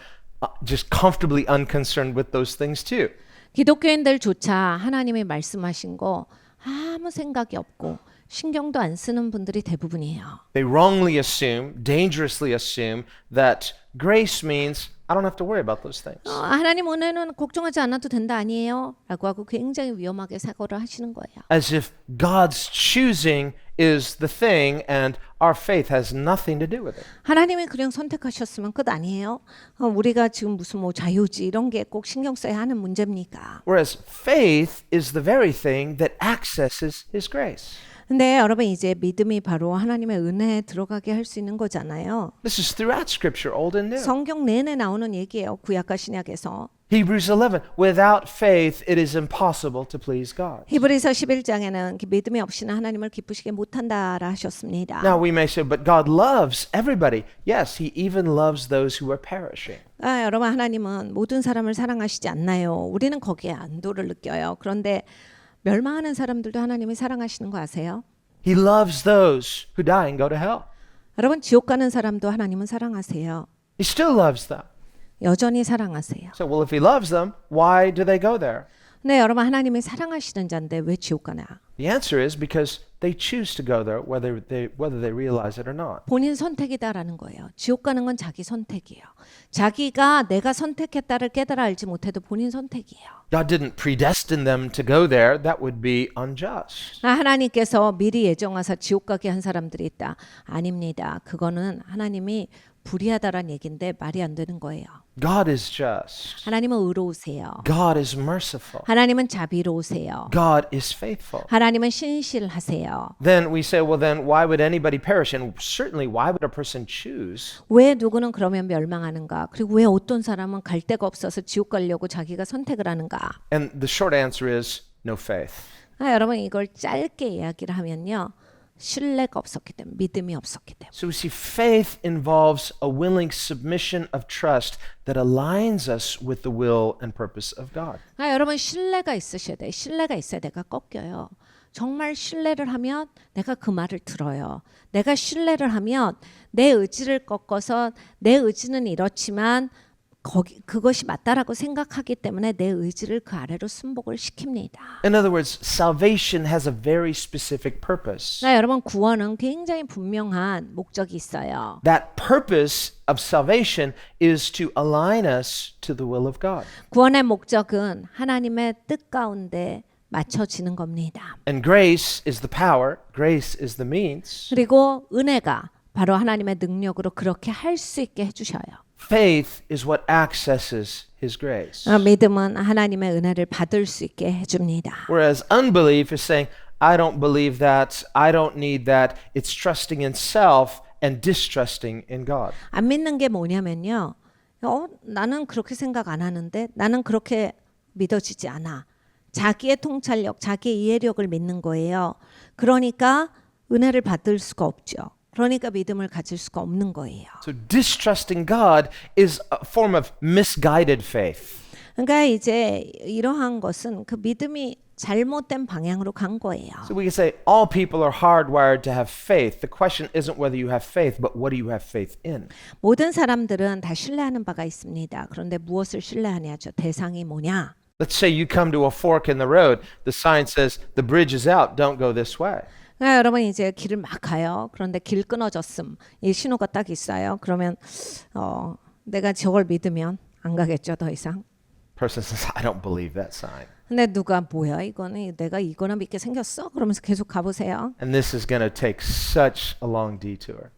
just comfortably unconcerned with those things too. 기독교인들조차 하나님이 말씀하신 거 아무 생각이 없고 신경도 안 쓰는 분들이 대부분이에요. They wrongly assume, dangerously assume that grace means I don't have to worry about those things. 하나님 은혜는 걱정하지 않아도 된다 아니에요? 라고 하고 굉장히 위험하게 사고를 하시는 거예요. As if God's choosing is the thing and our faith has nothing to do with it. 하나님이 그냥 선택하셨으면 끝 아니에요? 우리가 지금 무슨 뭐 자유지 이런 게 꼭 신경 써야 하는 문제입니까? Whereas faith is the very thing that accesses His grace. 근데 여러분 이제 믿음이 바로 하나님의 은혜에 들어가게 할 수 있는 거잖아요. This is throughout Scripture, Old and New. 성경 내내 나오는 얘기예요. 구약과 신약에서. Hebrews 11, without faith it is impossible to please God. 히브리서 11장에는 믿음이 없이는 하나님을 기쁘시게 못한다라 하셨습니다. Now we may say, but God loves everybody. Yes, He even loves those who are perishing. 여러분 하나님은 모든 사람을 사랑하시지 않나요? 우리는 거기에 안도를 느껴요. 그런데 멸망하는 사람들도 하나님이 사랑하시는 거 아세요? He loves those who die and go to hell. 여러분 지옥 가는 사람도 하나님은 사랑하세요. He still loves them. 여전히 사랑하세요. So, well, if He loves them, why do they go there? 네, 여러분 하나님이 사랑하시는 자인데 왜 지옥 가나? The answer is because they choose to go there whether they realize it or not. 본인 선택이다라는 거예요. 지옥 가는 건 자기 선택이에요. 자기가 내가 선택했다를 깨달아 알지 못해도 본인 선택이에요. God didn't predestine them to go there. That would be unjust. 하나님께서 미리 예정하사 지옥 가게 한 사람들이 있다. 아닙니다. 그거는 하나님이 불의하다란 얘기인데 말이 안 되는 거예요. God is just. 하나님은 의로우세요. God is merciful. 하나님은 자비로우세요. God is faithful. 하나님은 신실하세요. Then we say, well, then why would anybody perish? And certainly, why would a person choose? 왜 누구는 그러면 멸망하는가? 그리고 왜 어떤 사람은 갈 데가 없어서 지옥 가려고 자기가 선택을 하는가? And the short answer is no faith. 여러분 이걸 짧게 이야기를 하면요. 신뢰가 없었기 때문에 믿음이 없었기 때문에. So we see faith involves a willing submission of trust that aligns us with the will and purpose of God. 여러분 신뢰가 있으셔야 돼. 신뢰가 있어야 내가 꺾여요. 정말 신뢰를 하면 내가 그 말을 들어요. 내가 신뢰를 하면 내 의지를 꺾어서 내 의지는 이렇지만 그것이 맞다라고 생각하기 때문에 내 의지를 그 아래로 순복을 시킵니다. In other words, salvation has a very specific purpose. 여러분 구원은 굉장히 분명한 목적이 있어요. That purpose of salvation is to align us to the will of God. 구원의 목적은 하나님의 뜻 가운데 맞춰지는 겁니다. And grace is the power, grace is the means. 그리고 은혜가 바로 하나님의 능력으로 그렇게 할 수 있게 해주셔요. Faith is what accesses His grace. 믿음은 하나님의 은혜를 받을 수 있게 해줍니다. Whereas unbelief is saying, I don't believe that, I don't need that. It's trusting in self and distrusting in God. 안 믿는 게 뭐냐면요. 나는 그렇게 생각 안 하는데 나는 그렇게 믿어지지 않아. 자기의 통찰력, 자기의 이해력을 믿는 거예요. 그러니까 은혜를 받을 수가 없죠. 그러니까 믿음을 가질 수가 없는 거예요. So distrusting God is a form of misguided faith. 그러니까 이제 이러한 것은 그 믿음이 잘못된 방향으로 간 거예요. So we can say all people are hardwired to have faith. The question isn't whether you have faith, but what do you have faith in? 모든 사람들은 다 신뢰하는 바가 있습니다. 그런데 무엇을 신뢰하냐죠. 대상이 뭐냐? Let's say you come to a fork in the road. The sign says the bridge is out. Don't go this way. 여러분 이제 길을 막 가요. 그런데 길 끊어졌음. 이 신호가 딱 있어요. 그러면 내가 저걸 믿으면 안 가겠죠, 더 이상. Person says, I don't believe that sign. 근데 누가 뭐야 이거는 내가 이거나 믿게 생겼어? 그러면서 계속 가보세요. And this is going to take such a long detour.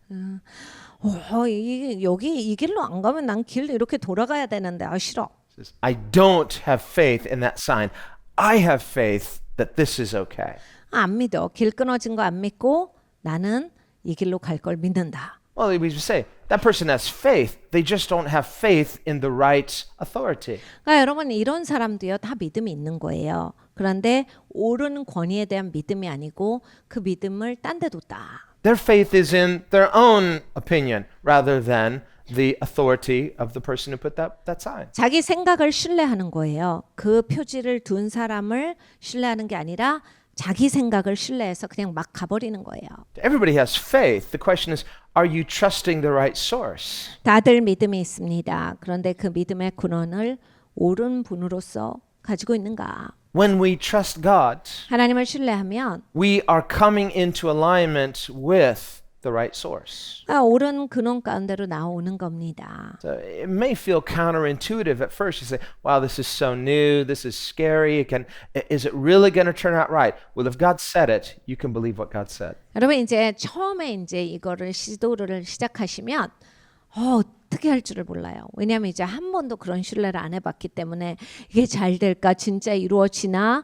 여기 이 길로 안 가면 난 길 이렇게 돌아가야 되는데 싫어. Says, I don't have faith in that sign. I have faith that this is okay. 안 믿어. 길 끊어진 거 안 믿고 나는 이 길로 갈 걸 믿는다. Well, we just say that person has faith. They just don't have faith in the right authority. 그러니까 여러분 이런 사람도요 다 믿음이 있는 거예요. 그런데 옳은 권위에 대한 믿음이 아니고 그 믿음을 딴 데 뒀다. Their faith is in their own opinion rather than the authority of the person who put that sign. 자기 생각을 신뢰하는 거예요. 그 표지를 둔 사람을 신뢰하는 게 아니라 자기 생각을 신뢰해서 그냥 막 가버리는 거예요. Everybody has faith. The question is, are you trusting the right source? 다들 믿음이 있습니다. 그런데 그 믿음의 근원을 옳은 분으로서 가지고 있는가? When we trust God, 하나님을 신뢰하면 we are coming into alignment with the right source. 옳은 근원 가운데로 나오는 겁니다. So it may feel counterintuitive at first. You say, wow, this is so new. This is scary. Is it really going to turn out right? Well, if God said it, you can believe what God said. 여러분 이제 처음에 이제 이거를 시도를 시작하시면 어떻게 할 줄을 몰라요. 왜냐하면 이제 한 번도 그런 신뢰를 안 해봤기 때문에 이게 잘 될까? 진짜 이루어지나?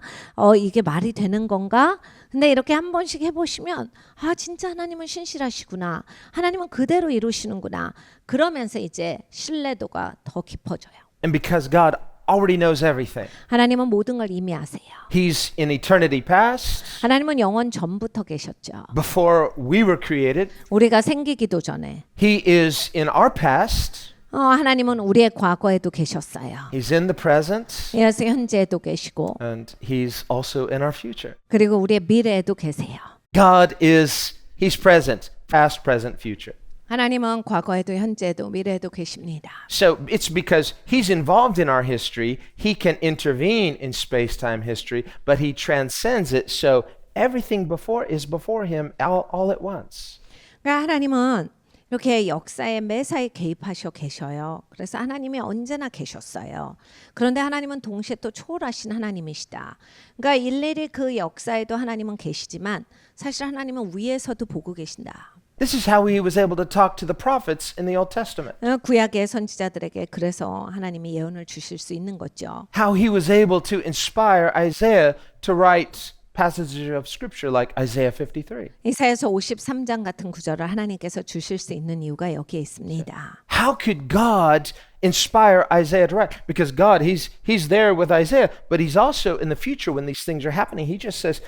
이게 말이 되는 건가? 근데 이렇게 한 번씩 해보시면 진짜 하나님은 신실하시구나. 하나님은 그대로 이루시는구나. 그러면서 이제 신뢰도가 더 깊어져요. And because God already knows everything. 하나님은 모든 걸 이미 아세요. He's in eternity past, 하나님은 영원 전부터 계셨죠. before we were created. 우리가 생기기도 전에. He is in our past. 하나님은 우리의 과거에도 계셨어요. He's in the present. 그래서 현재에도 계시고 And He's also in our future. 그리고 우리의 미래에도 계세요. God is, He's present, past, present, future. 하나님은 과거에도 현재에도 미래에도 계십니다. So it's because He's involved in our history, He can intervene in space-time history, but He transcends it, so everything before is before Him all at once. 그러니까 하나님은 이렇게 역사에 매사에 개입하셔 계셔요. 그래서 하나님이 언제나 계셨어요. 그런데 하나님은 동시에 또 초월하신 하나님이시다. 그러니까 일일이 그 역사에도 하나님은 계시지만 사실 하나님은 위에서도 보고 계신다. This is how He was able to talk to the prophets in the Old Testament. 구약의 선지자들에게 그래서 하나님이 예언을 주실 수 있는 거죠. How He was able to inspire Isaiah to write passages of scripture like Isaiah 53. 이사야서 53장 같은 구절을 하나님께서 주실 수 있는 이유가 여기에 있습니다. How could God inspire Isaiah to write? Because God, He's there with Isaiah, but He's also in the future when these things are happening. He just says,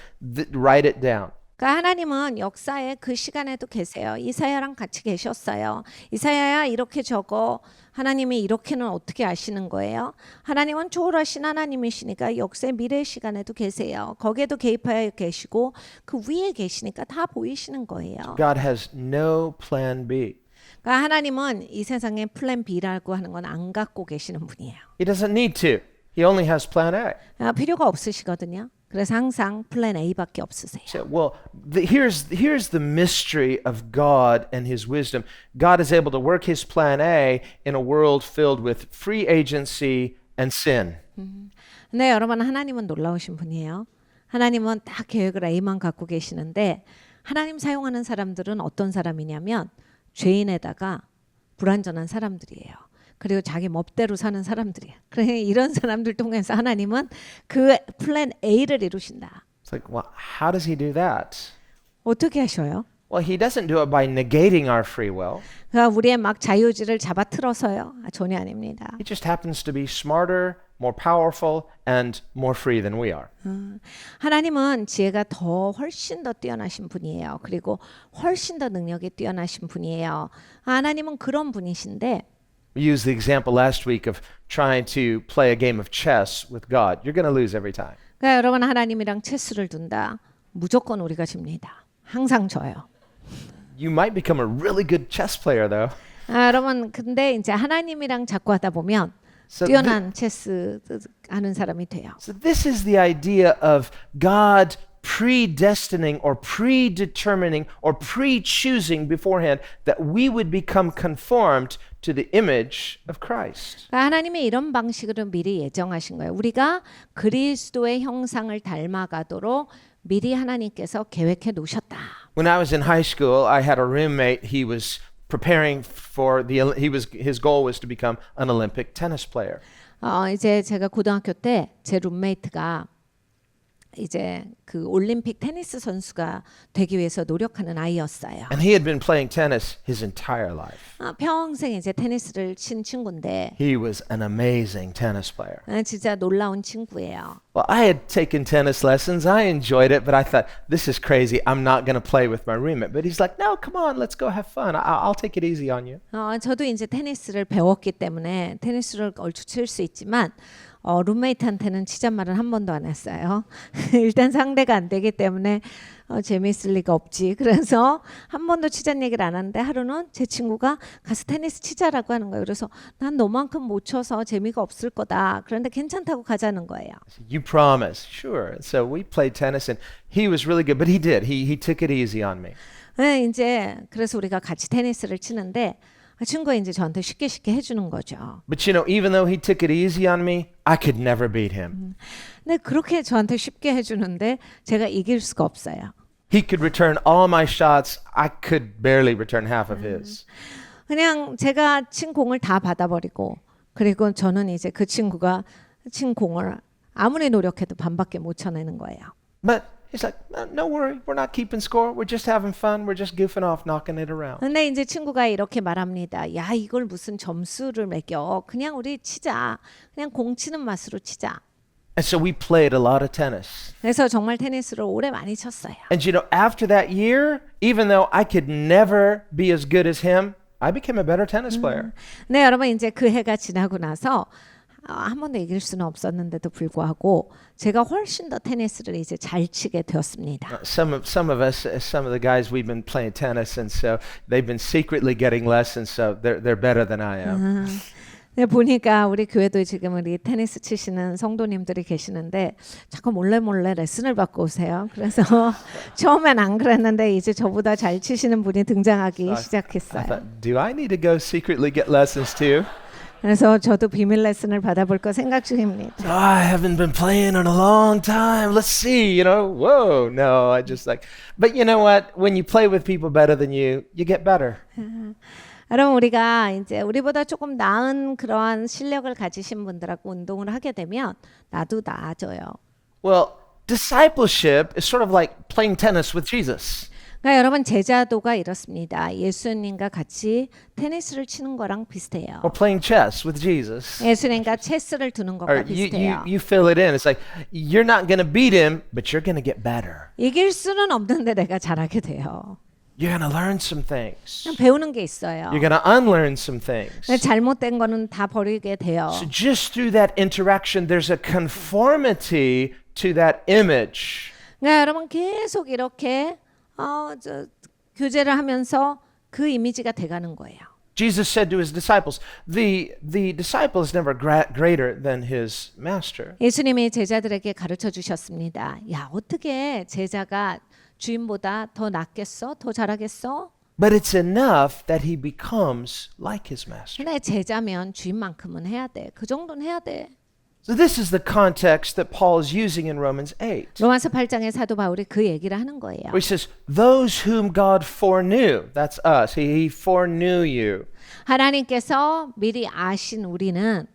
write it down. 그러니까 하나님은 역사의 그 시간에도 계세요. 이사야랑 같이 계셨어요. 이사야야 이렇게 적어. 하나님이 이렇게는 어떻게 아시는 거예요? 하나님은 초월하신 하나님이시니까 역사의 미래 시간에도 계세요. 거기에도 개입하여 계시고 그 위에 계시니까 다 보이시는 거예요. God has no plan B. 그러니까 하나님은 이 세상에 플랜 B라고 하는 건 안 갖고 계시는 분이에요. He doesn't need to. He only has plan A. 필요가 없으시거든요. 그래서 항상 플랜 A밖에 없으세요. So, well, here's the mystery of God and His wisdom. God is able to work His plan A in a world filled with free agency and sin. 근데 여러분 하나님은 놀라우신 분이에요. 하나님은 딱 계획을 A만 갖고 계시는데 하나님 사용하는 사람들은 어떤 사람이냐면 죄인에다가 불완전한 사람들이에요. 그리고 자기 멋대로 사는 사람들이야. 그래 이런 사람들 통해서 하나님은 그 플랜 A를 이루신다. It's like, well, how does He do that? 어떻게 하셔요? Well, He doesn't do it by negating our free will. 그러니까 우리의 막 자유지를 잡아틀어서요. 전혀 아닙니다. He just happens to be smarter, more powerful, and more free than we are. 하나님은 지혜가 훨씬 더 뛰어나신 분이에요. 그리고 훨씬 더 능력이 뛰어나신 분이에요. 하나님은 그런 분이신데 We used the example last week of trying to play a game of chess with God. You're going to lose every time. 그러니까 여러분 하나님이랑 체스를 둔다. 무조건 우리가 집니다. 항상 져요. You might become a really good chess player, though. 여러분 근데 이제 하나님이랑 자꾸 하다 보면 So 뛰어난 체스 하는 사람이 돼요. So this is the idea of God predestining or predetermining or pre-choosing beforehand that we would become conformed to the image of Christ. 그러니까 하나님이 이런 방식으로 미리 예정하신 거예요. 우리가 그리스도의 형상을 닮아가도록 미리 하나님께서 계획해 놓으셨다. When I was in high school, I had a roommate. He was preparing for his goal was to become an Olympic tennis player. 이제 제가 고등학교 때 제 룸메이트가 이제 그 올림픽 테니스 선수가 되기 위해서 노력하는 아이였어요. And he had been playing tennis his entire life. 평생 이제 테니스를 친 친구인데 He was an amazing tennis player. 진짜 놀라운 친구예요. Well, I had taken tennis lessons. I enjoyed it, but I thought, this is crazy. I'm not going to play with my roommate. But he's like, no, come on, let's go have fun. I'll take it easy on you. 저도 이제 테니스를 배웠기 때문에 테니스를 얼추 칠 수 있지만 룸메이트한테는 치잔 말은 한 번도 안 했어요. 일단 상대가 안 되기 때문에 재미있을 리가 없지. 그래서 한 번도 치잔 얘기를 안 하는데 하루는 제 친구가 가서 테니스 치자라고 하는 거예요. 그래서 난 너만큼 못 쳐서 재미가 없을 거다. 그런데 괜찮다고 가자는 거예요. You promise. Sure. And so we played tennis and he was really good, but he did. He took it easy on me. 네, 이제 그래서 우리가 같이 테니스를 치는데 친구가 이제 저한테 쉽게 해주는 거죠. But you know, even though he took it easy on me, I could never beat him. 근데 그렇게 저한테 쉽게 해주는데 제가 이길 수가 없어요. He could return all my shots. I could barely return half of his. 그냥 제가 친 공을 다 받아버리고 그리고 저는 이제 그 친구가 친 공을 아무리 노력해도 반밖에 못 쳐내는 거예요. But he's like, no worry. We're not keeping score. We're just having fun. We're just goofing off, knocking it around. 근데 이제 친구가 이렇게 말합니다. 야, 이걸 무슨 점수를 매겨. 그냥 우리 치자. 그냥 공 치는 맛으로 치자. And so we played a lot of tennis. 그래서 정말 테니스를 오래 많이 쳤어요. And you know, after that year, even though I could never be as good as him, I became a better tennis player. 네, 여러분 이제 그 해가 지나고 나서 한 번도 이길 수는 없었는데도 불구하고 제가 훨씬 더 테니스를 이제 잘 치게 되었습니다. Some of the guys, we've been playing tennis, and so they've been secretly getting lessons, so they're better than I am. 네, 보니까 우리 교회도 지금 우리 테니스 치시는 성도님들이 계시는데 자꾸 몰래 레슨을 받고 오세요. 그래서 처음엔 안 그랬는데 이제 저보다 잘 치시는 분이 등장하기 I 시작했어요. thought, do I need to go secretly get lessons too? 그래서 저도 비밀 레슨을 받아볼 거 생각 중입니다. Oh, I haven't been playing in a long time. Let's see, you know. Whoa, no, I just like. But you know what? When you play with people better than you get better. 여러분 우리가 이제 우리보다 조금 나은 그러한 실력을 가지신 분들하고 운동을 하게 되면 나도 나아져요. Well, discipleship is sort of like playing tennis with Jesus. 그러니까 여러분 제자도가 이렇습니다. 예수님과 같이 테니스를 치는 거랑 비슷해요. Or playing chess with Jesus. 예수님과 체스를 두는 것과 Or 비슷해요. you fill it in. It's like you're not going to beat him, but you're going to get better. 이길 수는 없는데 내가 잘하게 돼요. You're going to learn some things. 그냥 배우는 게 있어요. You're going to unlearn some things. 잘못된 거는 다 버리게 돼요. So just through that interaction, there's a conformity to that image. 그러니까 여러분 계속 이렇게 교제를 하면서 그 이미지가 돼가는 거예요. Jesus said to his disciples, the disciple is never greater than his master. 예수님이 제자들에게 가르쳐 주셨습니다. 야, 어떻게 제자가 주인보다 더 낫겠어? 더 잘하겠어? But it's enough that he becomes like his master. 근데 제자면 주인만큼은 해야 돼. 그 정도는 해야 돼. So this is the context that Paul is using in Romans 8. 로마서 8장에 사도 바울이 그 얘기를 하는 거예요. Where he says, those whom God foreknew, that's us, he foreknew you. 하나님께서 미리 아신 우리는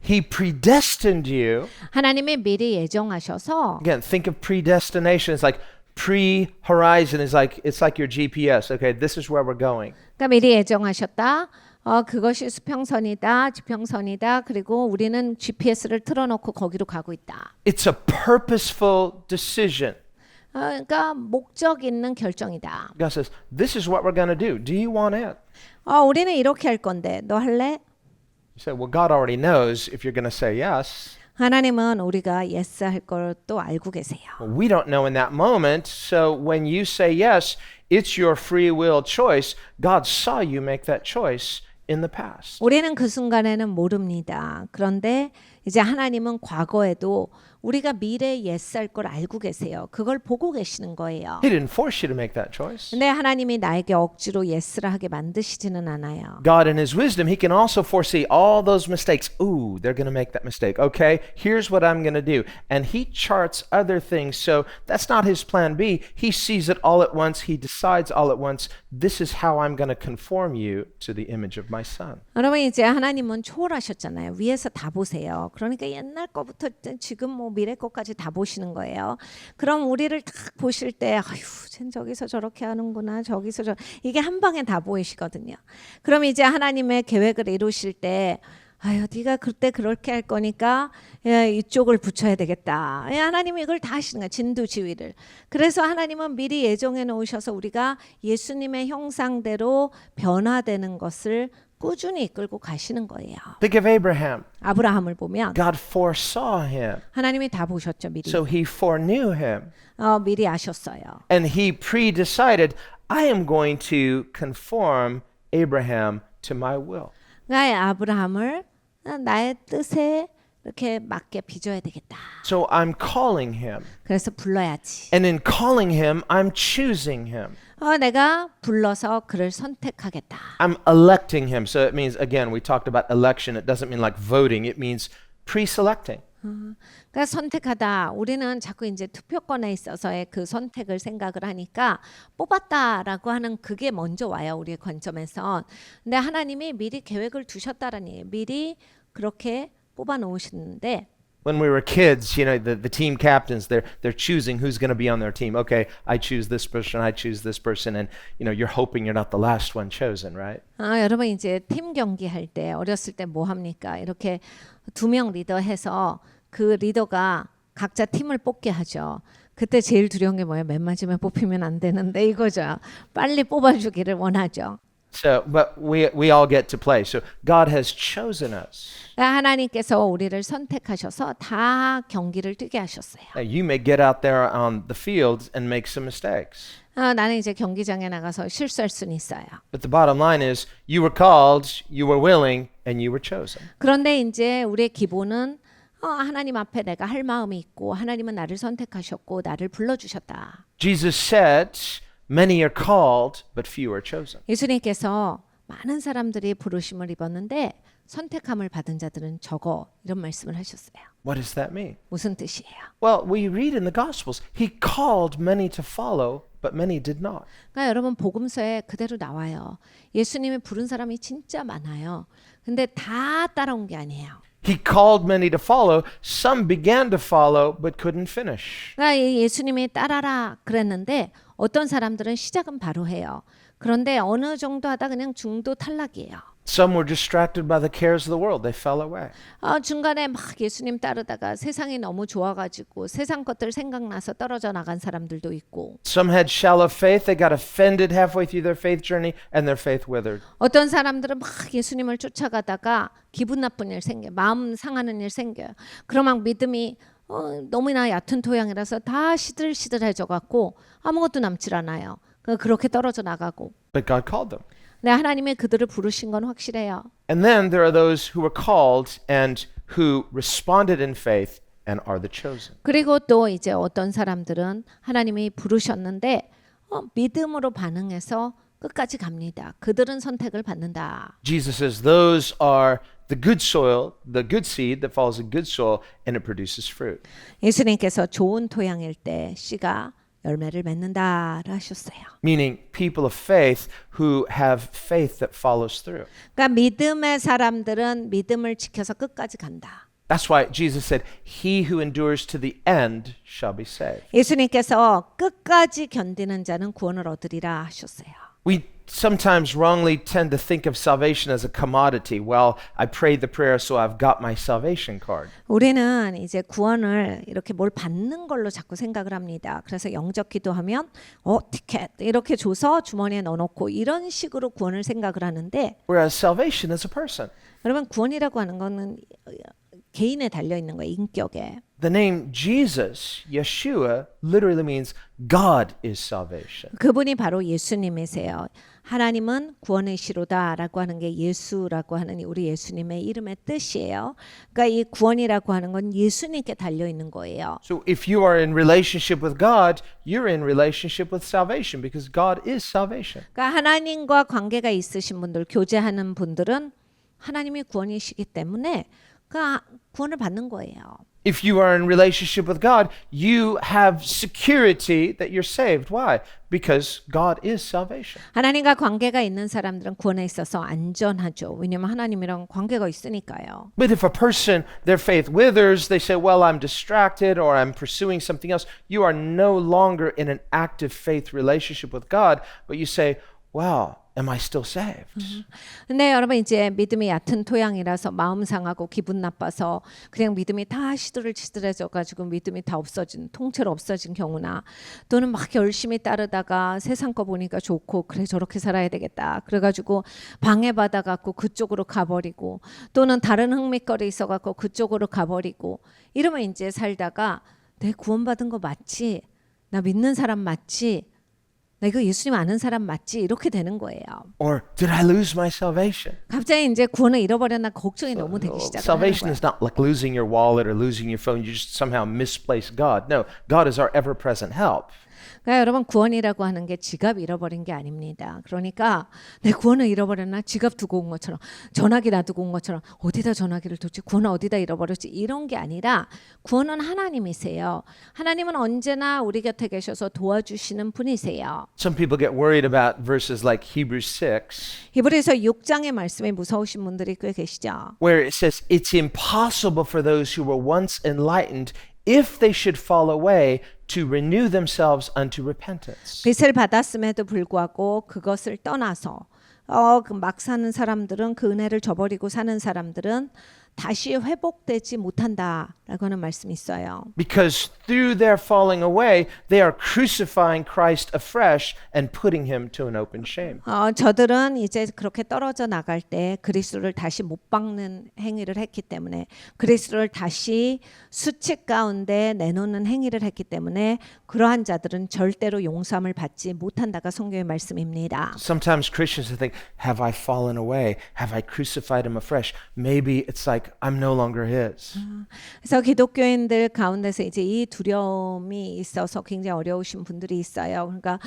He predestined you. 하나님이 미리 예정하셔서 Again, think of predestination. It's like pre-horizon is like, it's like your GPS. Okay, this is where we're going. 그러니까 미리 예정하셨다. 그것이 수평선이다, 지평선이다. 그리고 우리는 GPS를 틀어놓고 거기로 가고 있다. It's a purposeful decision. 그러니까 목적 있는 결정이다. God says, this is what we're going to do. Do you want it? 우리는 이렇게 할 건데 너 할래? You say, well, God already knows if you're going to say yes. 하나님은 우리가 yes 할 것도 알고 계세요. Well, we don't know in that moment. So when you say yes, it's your free will choice. God saw you make that choice in the past. 우리는 그 순간에는 모릅니다. 그런데 이제 하나님은 과거에도 우리가 미래에 옛살 걸 알고 계세요. 그걸 보고 계시는 거예요. He didn't force you to make that choice. 근데 하나님이 나에게 억지로 예스를 하게 만드시지는 않아요. God in his wisdom, he can also foresee all those mistakes. Ooh, they're going to make that mistake. Okay, here's what I'm going to do. And he charts other things. So that's not his plan B. He sees it all at once. He decides all at once. This is how I'm going to conform you to the image of my son. 여러분 이제 하나님은 초월하셨잖아요. 위에서 다 보세요. 그러니까 옛날 거부터 지금 뭐 미래 거까지 다 보시는 거예요. 그럼 우리를 딱 보실 때 아휴, 쟨 저기서 저렇게 하는구나. 저기서 이게 한 방에 다 보이시거든요. 그럼 이제 하나님의 계획을 이루실 때 아유, 네가 그때 그렇게 할 거니까 야, 이쪽을 붙여야 되겠다. 야, 하나님이 이걸 다 하시는 거야. 진두지휘를. 그래서 하나님은 미리 예정해 놓으셔서 우리가 예수님의 형상대로 변화되는 것을 꾸준히 이끌고 가시는 거예요. Think of Abraham. 아브라함을 보면 God foresaw him. 하나님이 다 보셨죠, 미리. So he foreknew him. 미리 아셨어요. And he pre-decided, I am going to conform Abraham to my will. 나의 아브라함을 나의 뜻에 이렇게 맞게 빚어야 되겠다. So I'm calling him. 그래서 불러야지. And in calling him, I'm choosing him. 내가 불러서 그를 선택하겠다. I'm electing him. So it means, again, we talked about election. It doesn't mean like voting. It means pre-selecting. 그러니까 선택하다. 우리는 자꾸 이제 투표권에 있어서의 그 선택을 생각을 하니까 뽑았다라고 하는 그게 먼저 와요. 우리의 관점에선. 근데 하나님이 미리 계획을 두셨다라는 얘기예요. 미리 그렇게 뽑아 놓으시는데 When we were kids, you know, the team captains, they're choosing who's going to be on their team. Okay, I choose this person, I choose this person, and you know, you're hoping you're not the last one chosen, right? 여러분 이제 팀 경기 할 때 어렸을 때 뭐 합니까? 이렇게 2명 리더 해서 그 리더가 각자 팀을 뽑게 하죠. 그때 제일 두려운 게 뭐예요? 맨 마지막에 뽑히면 안 되는데 이거죠. 빨리 뽑아주기를 원하죠. So, but we all get to play. So God has chosen us. 하나님께서 우리를 선택하셔서 다 경기를 뛰게 하셨어요. Now, you may get out there on the field and make some mistakes. 나는 이제 경기장에 나가서 실수할 수는 있어요. But the bottom line is you were called, you were willing, and you were chosen. 그런데 이제 우리의 기본은 하나님 앞에 내가 할 마음이 있고 하나님은 나를 선택하셨고 나를 불러주셨다. Jesus said, many are called, but few are chosen. 예수님께서 많은 사람들이 부르심을 입었는데 선택함을 받은 자들은 적어 이런 말씀을 하셨어요. What does that mean? 무슨 뜻이에요? Well, we read in the Gospels, he called many to follow, but many did not. 그러니까 여러분 복음서에 그대로 나와요. 예수님이 부른 사람이 진짜 많아요. 근데 다 따라온 게 아니에요. He called many to follow. Some began to follow, but couldn't finish. 그러니까 예수님이 따라라 그랬는데 어떤 사람들은 시작은 바로 해요. 그런데 어느 정도 하다 그냥 중도 탈락이에요. Some were distracted by the cares of the world. They fell away. 중간에 막 예수님 따르다가 세상이 너무 좋아가지고 세상 것들 생각나서 떨어져 나간 사람들도 있고 Some had shallow faith. They got offended halfway through their faith journey, and their faith withered. 어떤 사람들은 막 예수님을 쫓아가다가 기분 나쁜 일 생겨요. 마음 상하는 일 생겨요. 그럼 막 믿음이 너무나 얕은 토양이라서 다 시들시들해져 갖고 아무것도 남질 않아요. 그렇게 떨어져 나가고. But God called them. 네, 하나님이 그들을 부르신 건 확실해요. And then there are those who were called and who responded in faith and are the chosen. 그리고 또 이제 어떤 사람들은 하나님이 부르셨는데 믿음으로 반응해서 끝까지 갑니다. 그들은 선택을 받는다. Jesus says those are the good soil, the good seed that falls in good soil and it produces fruit. 예수님께서 좋은 토양일 때 씨가 열매를 맺는다라 하셨어요. Meaning people of faith who have faith that follows through. 그러니까 믿음의 사람들은 믿음을 지켜서 끝까지 간다. That's why Jesus said, he who endures to the end shall be saved. 예수님께서 끝까지 견디는 자는 구원을 얻으리라 하셨어요. We sometimes wrongly tend to think of salvation as a commodity. Well, I prayed the prayer so I've got my salvation card. 우리는 이제 구원을 이렇게 뭘 받는 걸로 자꾸 생각을 합니다. 그래서 영적 기도하면 티켓 이렇게 줘서 주머니에 넣어놓고 이런 식으로 구원을 생각을 하는데 Whereas salvation is a person. 여러분 구원이라고 하는 거는 개인에 달려 있는 거예요. 인격에. The name Jesus, Yeshua, literally means God is salvation. 그분이 바로 예수님이세요. 하나님은 구원이시로다라고 하는 게 예수라고 하는 우리 예수님의 이름의 뜻이에요. 그러니까 이 구원이라고 하는 건 예수님께 달려 있는 거예요. So if you are in relationship with God, you're in relationship with salvation because God is salvation. 그러니까 하나님과 관계가 있으신 분들, 교제하는 분들은 하나님이 구원이시기 때문에 그 구원을 받는 거예요. If you are in relationship with God, you have security that you're saved. Why? Because God is salvation. 하나님과 관계가 있는 사람들은 구원에 있어서 안전하죠. 왜냐하면 하나님이랑 관계가 있으니까요. But if a person, their faith withers, they say, well, I'm distracted or I'm pursuing something else, you are no longer in an active faith relationship with God, but you say, wow, am I still saved? 근데 여러분 이제 믿음이 얕은 토양이라서 마음 상하고 기분 나빠서 그냥 믿음이 다 시들해져 가지고 믿음이 다 없어진 통째로 없어진 경우나 또는 막 열심히 따르다가 세상 거 보니까 좋고 그래 저렇게 살아야 되겠다 그래가지고 방해받아 갖고 그쪽으로 가버리고 또는 다른 흥미거리 있어 갖고 그쪽으로 가버리고 이러면 이제 살다가 내 구원받은 거 맞지? 나 믿는 사람 맞지? 나 이거 예수님 아는 사람 맞지? 이렇게 되는 거예요. Or did I lose my salvation? 갑자기 이제 구원을 잃어버렸나 걱정이 너무 되기 시작하는 Salvation 거예요. is not like losing your wallet or losing your phone. You just somehow misplace God. No, God is our ever-present help. 그러니까 여러분 구원이라고 하는 게 지갑 잃어버린 게 아닙니다. 그러니까 내 구원을 잃어버렸나 지갑 두고 온 것처럼 전화기 놔두고 온 것처럼 어디다 전화기를 뒀지 구원을 어디다 잃어버렸지 이런 게 아니라 구원은 하나님이세요. 하나님은 언제나 우리 곁에 계셔서 도와주시는 분이세요. Some people get worried about verses like Hebrews 6, 히브리서 6장의 말씀이 무서우신 분들이 꽤 계시죠. where it says, it's impossible for those who were once enlightened, if they should fall away, to renew themselves unto repentance. 빛을 받았음에도 불구하고 그것을 떠나서 그 막 사는 사람들은 그 은혜를 저버리고 사는 사람들은 다시 회복되지 못한다라고 하는 말씀이 있어요. Because through their falling away, they are crucifying Christ afresh and putting him to an open shame. 저들은 이제 그렇게 떨어져 나갈 때 그리스도를 다시 못 박는 행위를 했기 때문에 그리스도를 다시 수칙 가운데 내놓는 행위를 했기 때문에 그러한 자들은 절대로 용서함을 받지 못한다가 성경의 말씀입니다. Sometimes Christians think, have I fallen away? Have I crucified him afresh? Maybe it's like I'm no longer his. 그래서 기독교인들 가운데서 이제 이 두려움이 있어서 굉장히 어려우신 분들이 있어요. 그러니까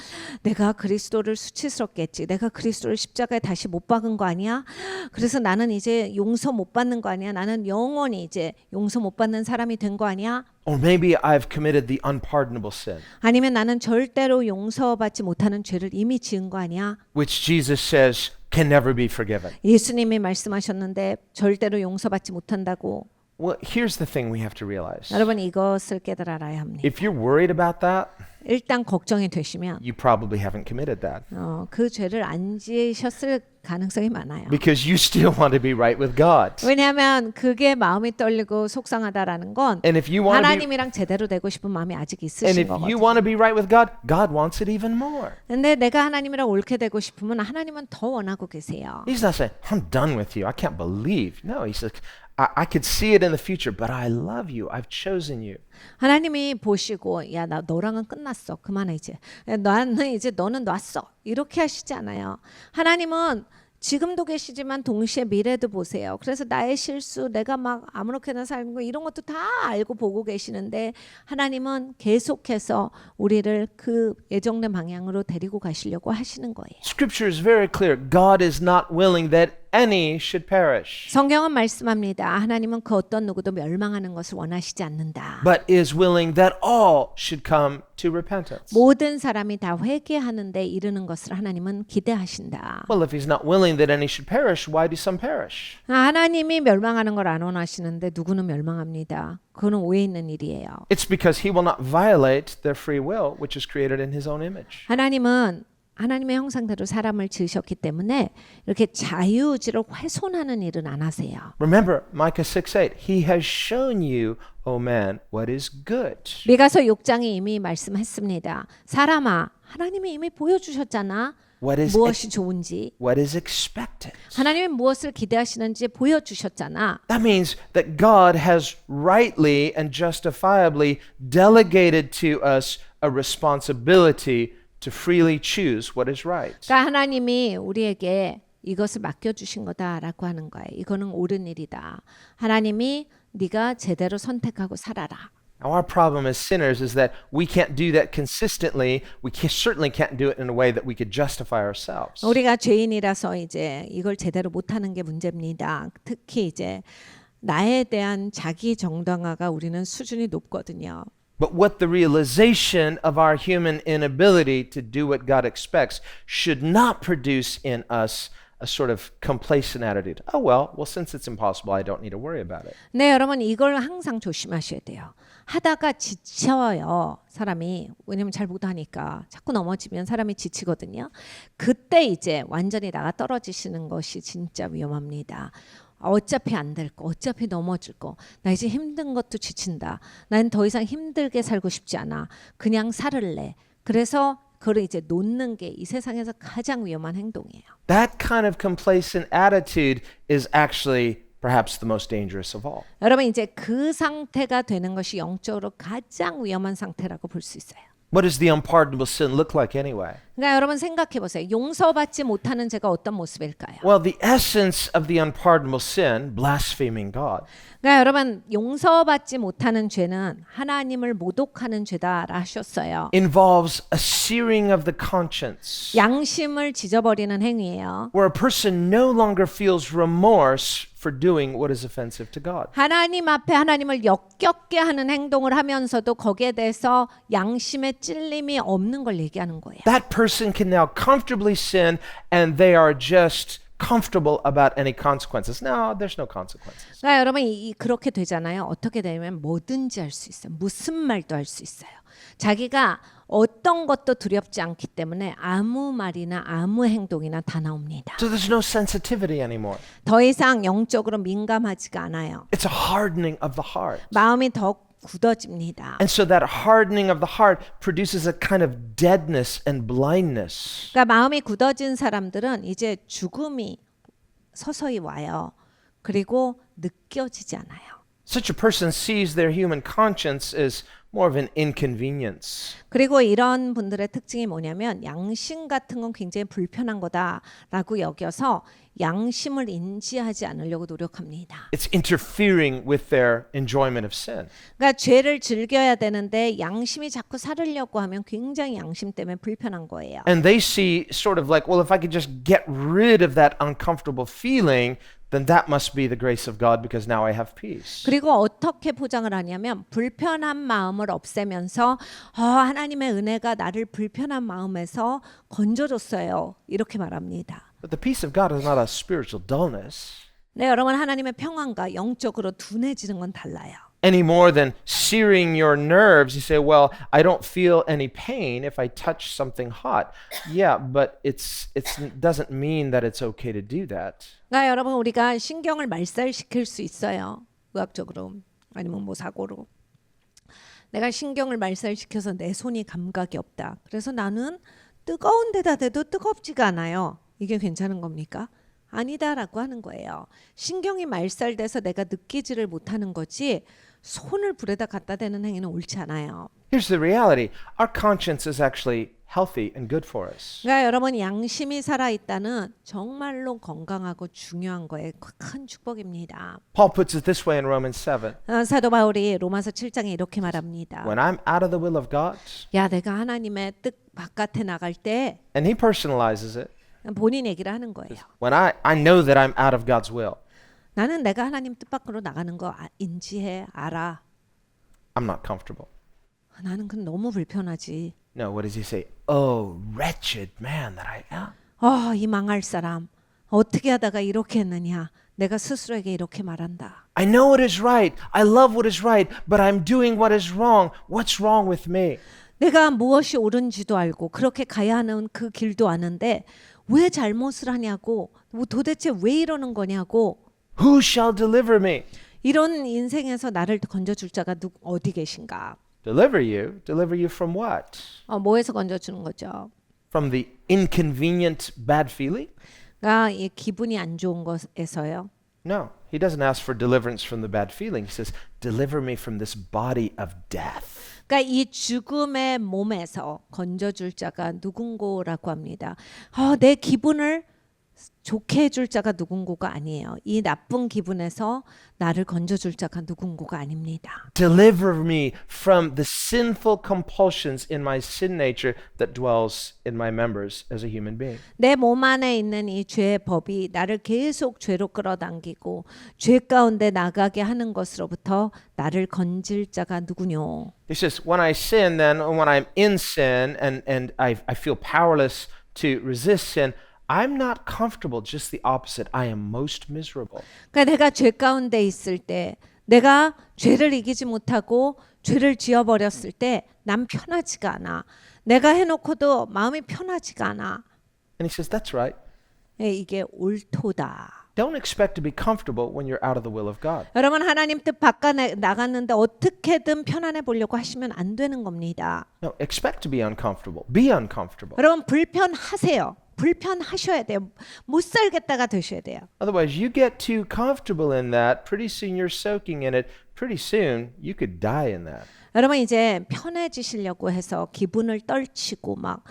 내가 그리스도를 수치스럽게 했지. 내가 그리스도를 십자가에 다시 못 박은 거 아니야? 그래서 나는 이제 용서 못 받는 거 아니야? 나는 영원히 이제 용서 못 받는 사람이 된 거 아니야? Or maybe I've committed the unpardonable sin, 아니면 나는 절대로 용서받지 못하는 죄를 이미 지은 거 아니야? which Jesus says can never be forgiven. 예수님이 말씀하셨는데 절대로 용서받지 못한다고. Well, here's the thing we have to realize. 여러분 이것을 깨달아야 합니다. If you're worried about that, 일단 걱정이 되시면 you probably haven't committed that. 그 죄를 안 지으셨을 가능성이 많아요. Because you still want to be right with God. 왜냐하면 그게 마음이 떨리고 속상하다라는 건 And if you want to be 하나님이랑 제대로 되고 싶은 마음이 아직 and 있으신 if you 거거든요. want to be right with God, God wants it even more. 근데 내가 하나님이랑 옳게 되고 싶으면 하나님은 더 원하고 계세요. He's not saying, I'm done with you. I can't believe. No, he says, I could see it in the future, but I love you. I've chosen you. 하나님이 보시고 야 나 너랑은 끝났어. 그만해 이제. 나는 이제 너는 놨어. 이렇게 하시지 않아요. 하나님은 지금도 계시지만 동시에 미래도 보세요. 그래서 나의 실수, 내가 막 아무렇게나 살는 거 이런 것도 다 알고 보고 계시는데 하나님은 계속해서 우리를 그 예정된 방향으로 데리고 가시려고 하시는 거예요. Scripture is very clear. God is not willing that any should perish, 성경은 말씀합니다. 하나님은 그 어떤 누구도 멸망하는 것을 원하시지 않는다. but is willing that all should come to repentance. 모든 사람이 다 회개하는데 이르는 것을 하나님은 기대하신다. Well, if he's not willing that any should perish, why do some perish? 하나님이 멸망하는 걸 안 원하시는데 누구는 멸망합니다. 그거는 오해 있는 일이에요. It's because he will not violate their free will, which is created in his own image. 하나님은 하나님의 형상대로 사람을 지으셨기 때문에 이렇게 자유의지를 훼손하는 일은 안 하세요. Remember, Micah 6:8, he has shown you, O man, what is good. 미가서 6장에 이미 말씀했습니다. 사람아, 하나님이 이미 보여주셨잖아. 무엇이 좋은지, what is expected. 하나님이 무엇을 기대하시는지 보여주셨잖아. That means that God has rightly and justifiably delegated to us a responsibility to freely choose what is right. 그러니까 하나님이 우리에게 이것을 맡겨주신 거다라고 하는 거예요. 이거는 옳은 일이다. 하나님이 네가 제대로 선택하고 살아라. Now, our problem as sinners is that we can't do that consistently. Certainly can't do it in a way that we could justify ourselves. 우리가 죄인이라서 이제 이걸 제대로 못하는 게 문제입니다. 특히 이제 나에 대한 자기 정당화가 우리는 수준이 높거든요. But what the realization of our human inability to do what God expects should not produce in us a sort of complacent attitude. Oh, well, since it's impossible, I don't need to worry about it. 네, 여러분 이걸 항상 조심하셔야 돼요. 하다가 지쳐요, 사람이. 왜냐면 잘 못하니까. 자꾸 넘어지면 사람이 지치거든요. 그때 이제 완전히 나가 떨어지시는 것이 진짜 위험합니다. 어차피 안 될 거, 어차피 넘어질 거. 나 이제 힘든 것도 지친다. 난 더 이상 힘들게 살고 싶지 않아. 그냥 살을래. 그래서 그걸 이제 놓는 게 이 세상에서 가장 위험한 행동이에요. That kind of complacent attitude is actually perhaps the most dangerous of all. 여러분 이제 그 상태가 되는 것이 영적으로 가장 위험한 상태라고 볼 수 있어요. What does the unpardonable sin look like anyway? 그러니까 여러분 생각해 보세요. 용서받지 못하는 죄가 어떤 모습일까요? Well, the essence of the unpardonable sin, blaspheming God, 그러니까 여러분 용서받지 못하는 죄는 하나님을 모독하는 죄다라 하셨어요. involves a searing of the conscience, 양심을 지져버리는 행위예요. where a person no longer feels remorse for doing what is offensive to God. 하나님 앞에 하나님을 역겹게 하는 행동을 하면서도 거기에 대해서 양심의 찔림이 없는 걸 얘기하는 거예요. That person can now comfortably sin and they are just comfortable about any consequences. No, there's no consequences. 그러니까 여러분 그렇게 되잖아요. 어떻게 되면 뭐든지 할 수 있어요. 무슨 말도 할 수 있어요. 자기가 어떤 것도 두렵지 않기 때문에 아무 말이나 아무 행동이나 다 나옵니다. So there's no sensitivity anymore. 더 이상 영적으로 민감하지가 않아요. It's a hardening of the heart. 마음이 더 굳어집니다. And so that hardening of the heart produces a kind of deadness and blindness. 그러니까 마음이 굳어진 사람들은 이제 죽음이 서서히 와요. 그리고 느껴지지 않아요. Such a person sees their human conscience as more of an inconvenience. 그리고 이런 분들의 특징이 뭐냐면 양심 같은 건 굉장히 불편한 거다라고 여겨서 양심을 인지하지 않으려고 노력합니다. It's interfering with their enjoyment of sin. 그러니까 죄를 즐겨야 되는데 양심이 자꾸 살으려고 하면 굉장히 양심 때문에 불편한 거예요. And they see sort of like, well, if I could just get rid of that uncomfortable feeling, then that must be the grace of God because now I have peace. 그리고 어떻게 포장을 하냐면 불편한 마음을 없애면서 하나님의 은혜가 나를 불편한 마음에서 건져줬어요. 이렇게 말합니다. But the peace of God is not a spiritual dullness 네, 여러분 하나님의 평안과 영적으로 둔해지는 건 달라요. any more than searing your nerves. You say, well, I don't feel any pain if I touch something hot. Yeah, but it doesn't mean that it's okay to do that. 그러니까 여러분 우리가 신경을 말살시킬 수 있어요. 의학적으로 아니면 뭐 사고로. 내가 신경을 말살시켜서 내 손이 감각이 없다. 그래서 나는 뜨거운 데다 대도 뜨겁지가 않아요. 이게 괜찮은 겁니까? 아니다라고 하는 거예요. 신경이 말살돼서 내가 느끼지를 못하는 거지 손을 불에다 갖다 대는 행위는 옳지 않아요. Here's the reality. Our conscience is actually healthy and good for us. 그러니까 여러분 양심이 살아있다는 정말로 건강하고 중요한 거에 큰 축복입니다. Paul puts it this way in Romans 7. 사도 바울이 로마서 7장에 이렇게 말합니다. When I'm out of the will of God, 야 내가 하나님의 뜻 바깥에 나갈 때 and he personalizes it, 본인 얘기를 하는 거예요. when I know that I'm out of God's will, 나는 내가 하나님 뜻 밖으로 나가는 거 인지해 알아. I'm not comfortable. 나는 그건 너무 불편하지. No, what does he say? Oh, wretched man that I am. 이 망할 사람 어떻게 하다가 이렇게 했느냐. 내가 스스로에게 이렇게 말한다. I know what is right. I love what is right, but I'm doing what is wrong. What's wrong with me? 내가 무엇이 옳은지도 알고 그렇게 가야 하는 그 길도 아는데 왜 잘못을 하냐고 뭐 도대체 왜 이러는 거냐고 Who shall deliver me? 이런 인생에서 나를 건져줄 자가 어디 계신가? Deliver you from what? 뭐에서 건져주는 거죠? From the inconvenient bad feeling? 그러니까 이 기분이 안 좋은 것에서요. No, he doesn't ask for deliverance from the bad feeling. He says, deliver me from this body of death. 그러니까 이 죽음의 몸에서 건져줄 자가 누군고라고 합니다. 내 기분을 좋게 해줄 자가 누군고가 아니에요. 이 나쁜 기분에서 나를 건져줄 자가 누군고가 아닙니다. Deliver me from the sinful compulsions in my sin nature that dwells in my members as a human being. 내 몸 안에 있는 이 죄의 법이 나를 계속 죄로 끌어당기고 죄 가운데 나가게 하는 것으로부터 나를 건질 자가 누구뇨? He says, when I sin, then when I'm in sin and I feel powerless to resist sin, I'm not comfortable. Just the opposite. I am most miserable. 그러니까 내가 죄 가운데 있을 때 내가 죄를 이기지 못하고 죄를 지어버렸을 때 난 편하지가 않아. 내가 해놓고도 마음이 편하지가 않아. And he says, that's right. 이게 옳도다. Don't expect to be comfortable when you're out of the will of God. 여러분 하나님 뜻 바깥에 나갔는데 어떻게든 편안해 보려고 하시면 안 되는 겁니다. No, expect to be uncomfortable. Be uncomfortable. 여러분 불편하세요. 불편하셔야 돼요. 못 살겠다가 되셔야 돼요. Otherwise, you get too comfortable in that. Pretty soon you're soaking in it. Pretty soon you could die in that. 여러분 이제 편해지시려고 해서 기분을 떨치고 막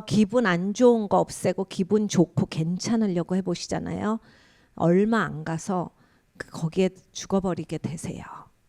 기분 안 좋은 거 없애고 기분 좋고 괜찮으려고 해보시잖아요. 얼마 안 가서 거기에 죽어버리게 되세요.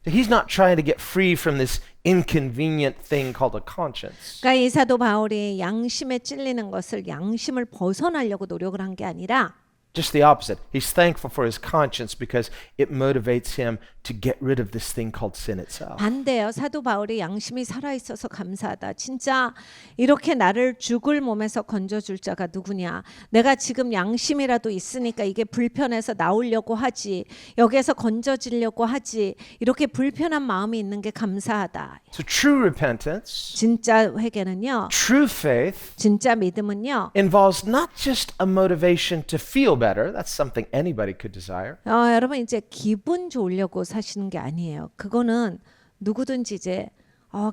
He's not trying to get free from this inconvenient thing called a conscience. 그러니까 이 사도 바울이 양심에 찔리는 것을 양심을 벗어나려고 노력을 한 게 아니라 Just the opposite. He's thankful for his conscience because it motivates him to get rid of this thing called sin itself. 반대예요. 사도 바울이 양심이 살아있어서 감사하다. 진짜 이렇게 나를 죽을 몸에서 건져줄 자가 누구냐. 내가 지금 양심이라도 있으니까 이게 불편해서 나오려고 하지. 여기에서 건져지려고 하지. 이렇게 불편한 마음이 있는 게 감사하다. So true repentance, 진짜 회개는요. true faith 진짜 믿음은요. involves not just a motivation to feel better. That's something anybody could desire. 여러분 이제 기분 좋으려고 사시는 게 아니에요. 그거는 누구든지 이제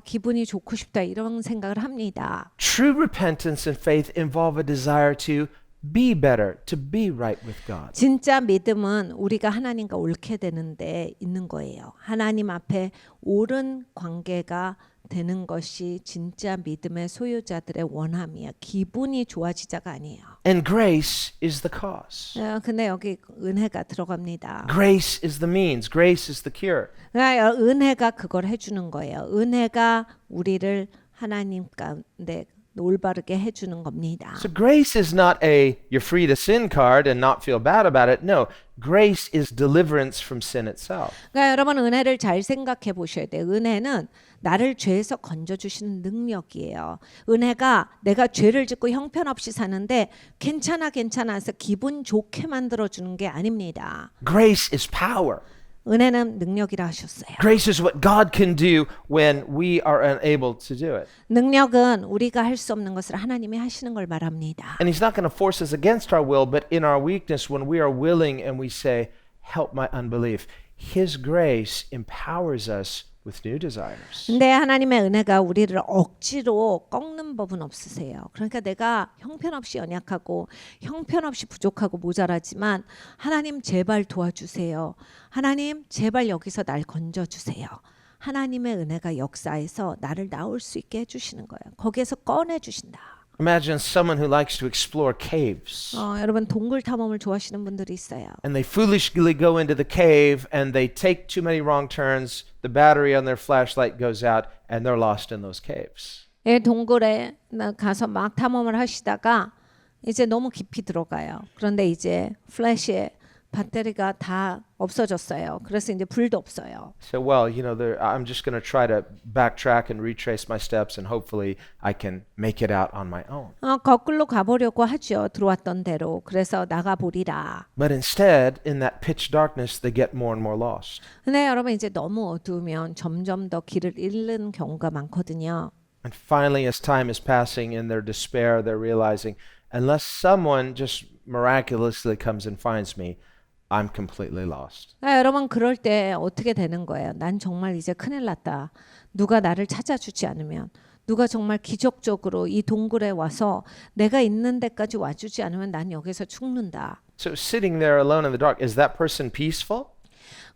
기분이 좋고 싶다 이런 생각을 합니다. True repentance and faith involve a desire to be better, to be right with God. 진짜 믿음은 우리가 하나님과 옳게 되는데 있는 거예요. 하나님 앞에 옳은 관계가 되는 것이 진짜 믿음의 소유자들의 원함이에요. 기분이 좋아지자가 아니에요. And grace is the cause. 근데 여기 은혜가 들어갑니다. Grace is the means. Grace is the cure. 그러니까 은혜가 그걸 해주는 거예요. 은혜가 우리를 하나님 가운데 올바르게 해주는 겁니다. So grace is not a you're free to sin card and not feel bad about it. No, grace is deliverance from sin itself. 그러니까 여러분 은혜를 잘 생각해 보셔야 돼요. 은혜는 나를 죄에서 건져주시는 능력이에요. 은혜가 내가 죄를 짓고 형편없이 사는데 괜찮아 해서 기분 좋게 만들어주는 게 아닙니다. Grace is power. 은혜는 능력이라 하셨어요. Grace is what God can do when we are unable to do it. 능력은 우리가 할 수 없는 것을 하나님이 하시는 걸 말합니다. And He's not going to force us against our will, but in our weakness, when we are willing and we say, help my unbelief, His grace empowers us with new desires. 근데 하나님의 은혜가 우리를 억지로 꺾는 법은 없으세요. 그러니까 내가 형편없이 연약하고 형편없이 부족하고 모자라지만 하나님 제발 도와주세요. 하나님 제발 여기서 날 건져주세요. 하나님의 은혜가 역사해서 나를 나올 수 있게 해주시는 거예요. 거기에서 꺼내주신다. Imagine someone who likes to explore caves. 여러분 동굴 탐험을 좋아하시는 분들이 있어요. And they foolishly go into the cave and they take too many wrong turns. The battery on their flashlight goes out and they're lost in those caves. 동굴에 가서 막 탐험을 하시다가 이제 너무 깊이 들어가요. 그런데 이제 플래시에 배터리가 다 없어졌어요. 그래서 이제 불도 없어요. So, well, I'm just going to try to backtrack and retrace my steps and hopefully I can make it out on my own. 거꾸로 가보려고 하죠. 들어왔던 대로. 그래서 나가보리라. But instead, in that pitch darkness, they get more and more lost. 근데 여러분 이제 너무 어두우면 점점 더 길을 잃는 경우가 많거든요. And finally, as time is passing in their despair, they're realizing, unless someone just miraculously comes and finds me, I'm completely lost. 여러분 그럴 때 어떻게 되는 거예요? 난 정말 이제 큰일 났다. 누가 나를 찾아주지 않으면, 누가 정말 기적적으로 이 동굴에 와서 내가 있는 데까지 와주지 않으면 난 여기서 죽는다. So sitting there alone in the dark, is that person peaceful?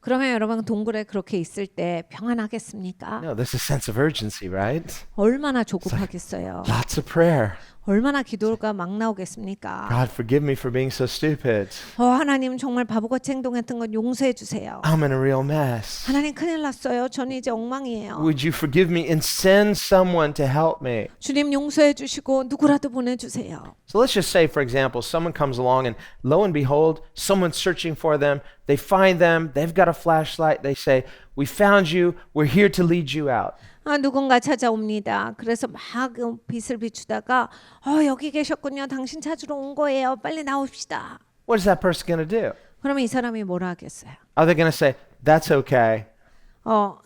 그러면 여러분 동굴에 그렇게 있을 때 평안하겠습니까? No, there's a sense of urgency, right? 얼마나 조급하겠어요. Lots of prayer. 얼마나 기도가 막 나오겠습니까? God, forgive me for being so stupid. 하나님 정말 바보같이 행동했던 건 용서해 주세요. I'm in a real mess. 하나님 큰일 났어요. 저는 이제 엉망이에요. Would you forgive me and send someone to help me? 주님 용서해 주시고 누구라도 보내주세요. So let's just say, for example, someone comes along and lo and behold, someone's searching for them. They find them. They've got a flashlight. They say, we found you. We're here to lead you out. 누군가 찾아옵니다. 그래서 막 빛을 비추다가 여기 계셨군요. 당신 찾으러 온 거예요. 빨리 나옵시다. What is that person going to do? 그러면 이 사람이 뭐라 하겠어요? Are they going to say, that's okay.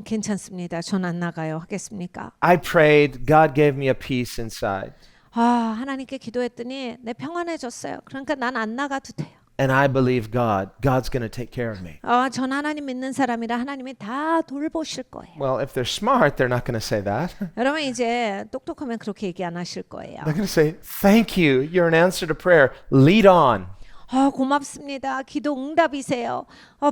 괜찮습니다. 전 안 나가요. 하겠습니까? I prayed. God gave me a peace inside. 하나님께 기도했더니 내 평안해졌어요. 그러니까 난 안 나가도 돼요. And I believe God. God's going to take care of me. 전 하나님 믿는 사람이라 하나님이 다 돌보실 거예요. Well, if they're smart, they're not going to say that. 여러분 이제 똑똑하면 그렇게 얘기 안 하실 거예요. They're going to say, thank you. You're an answer to prayer. Lead on. 고맙습니다. 기도 응답이세요.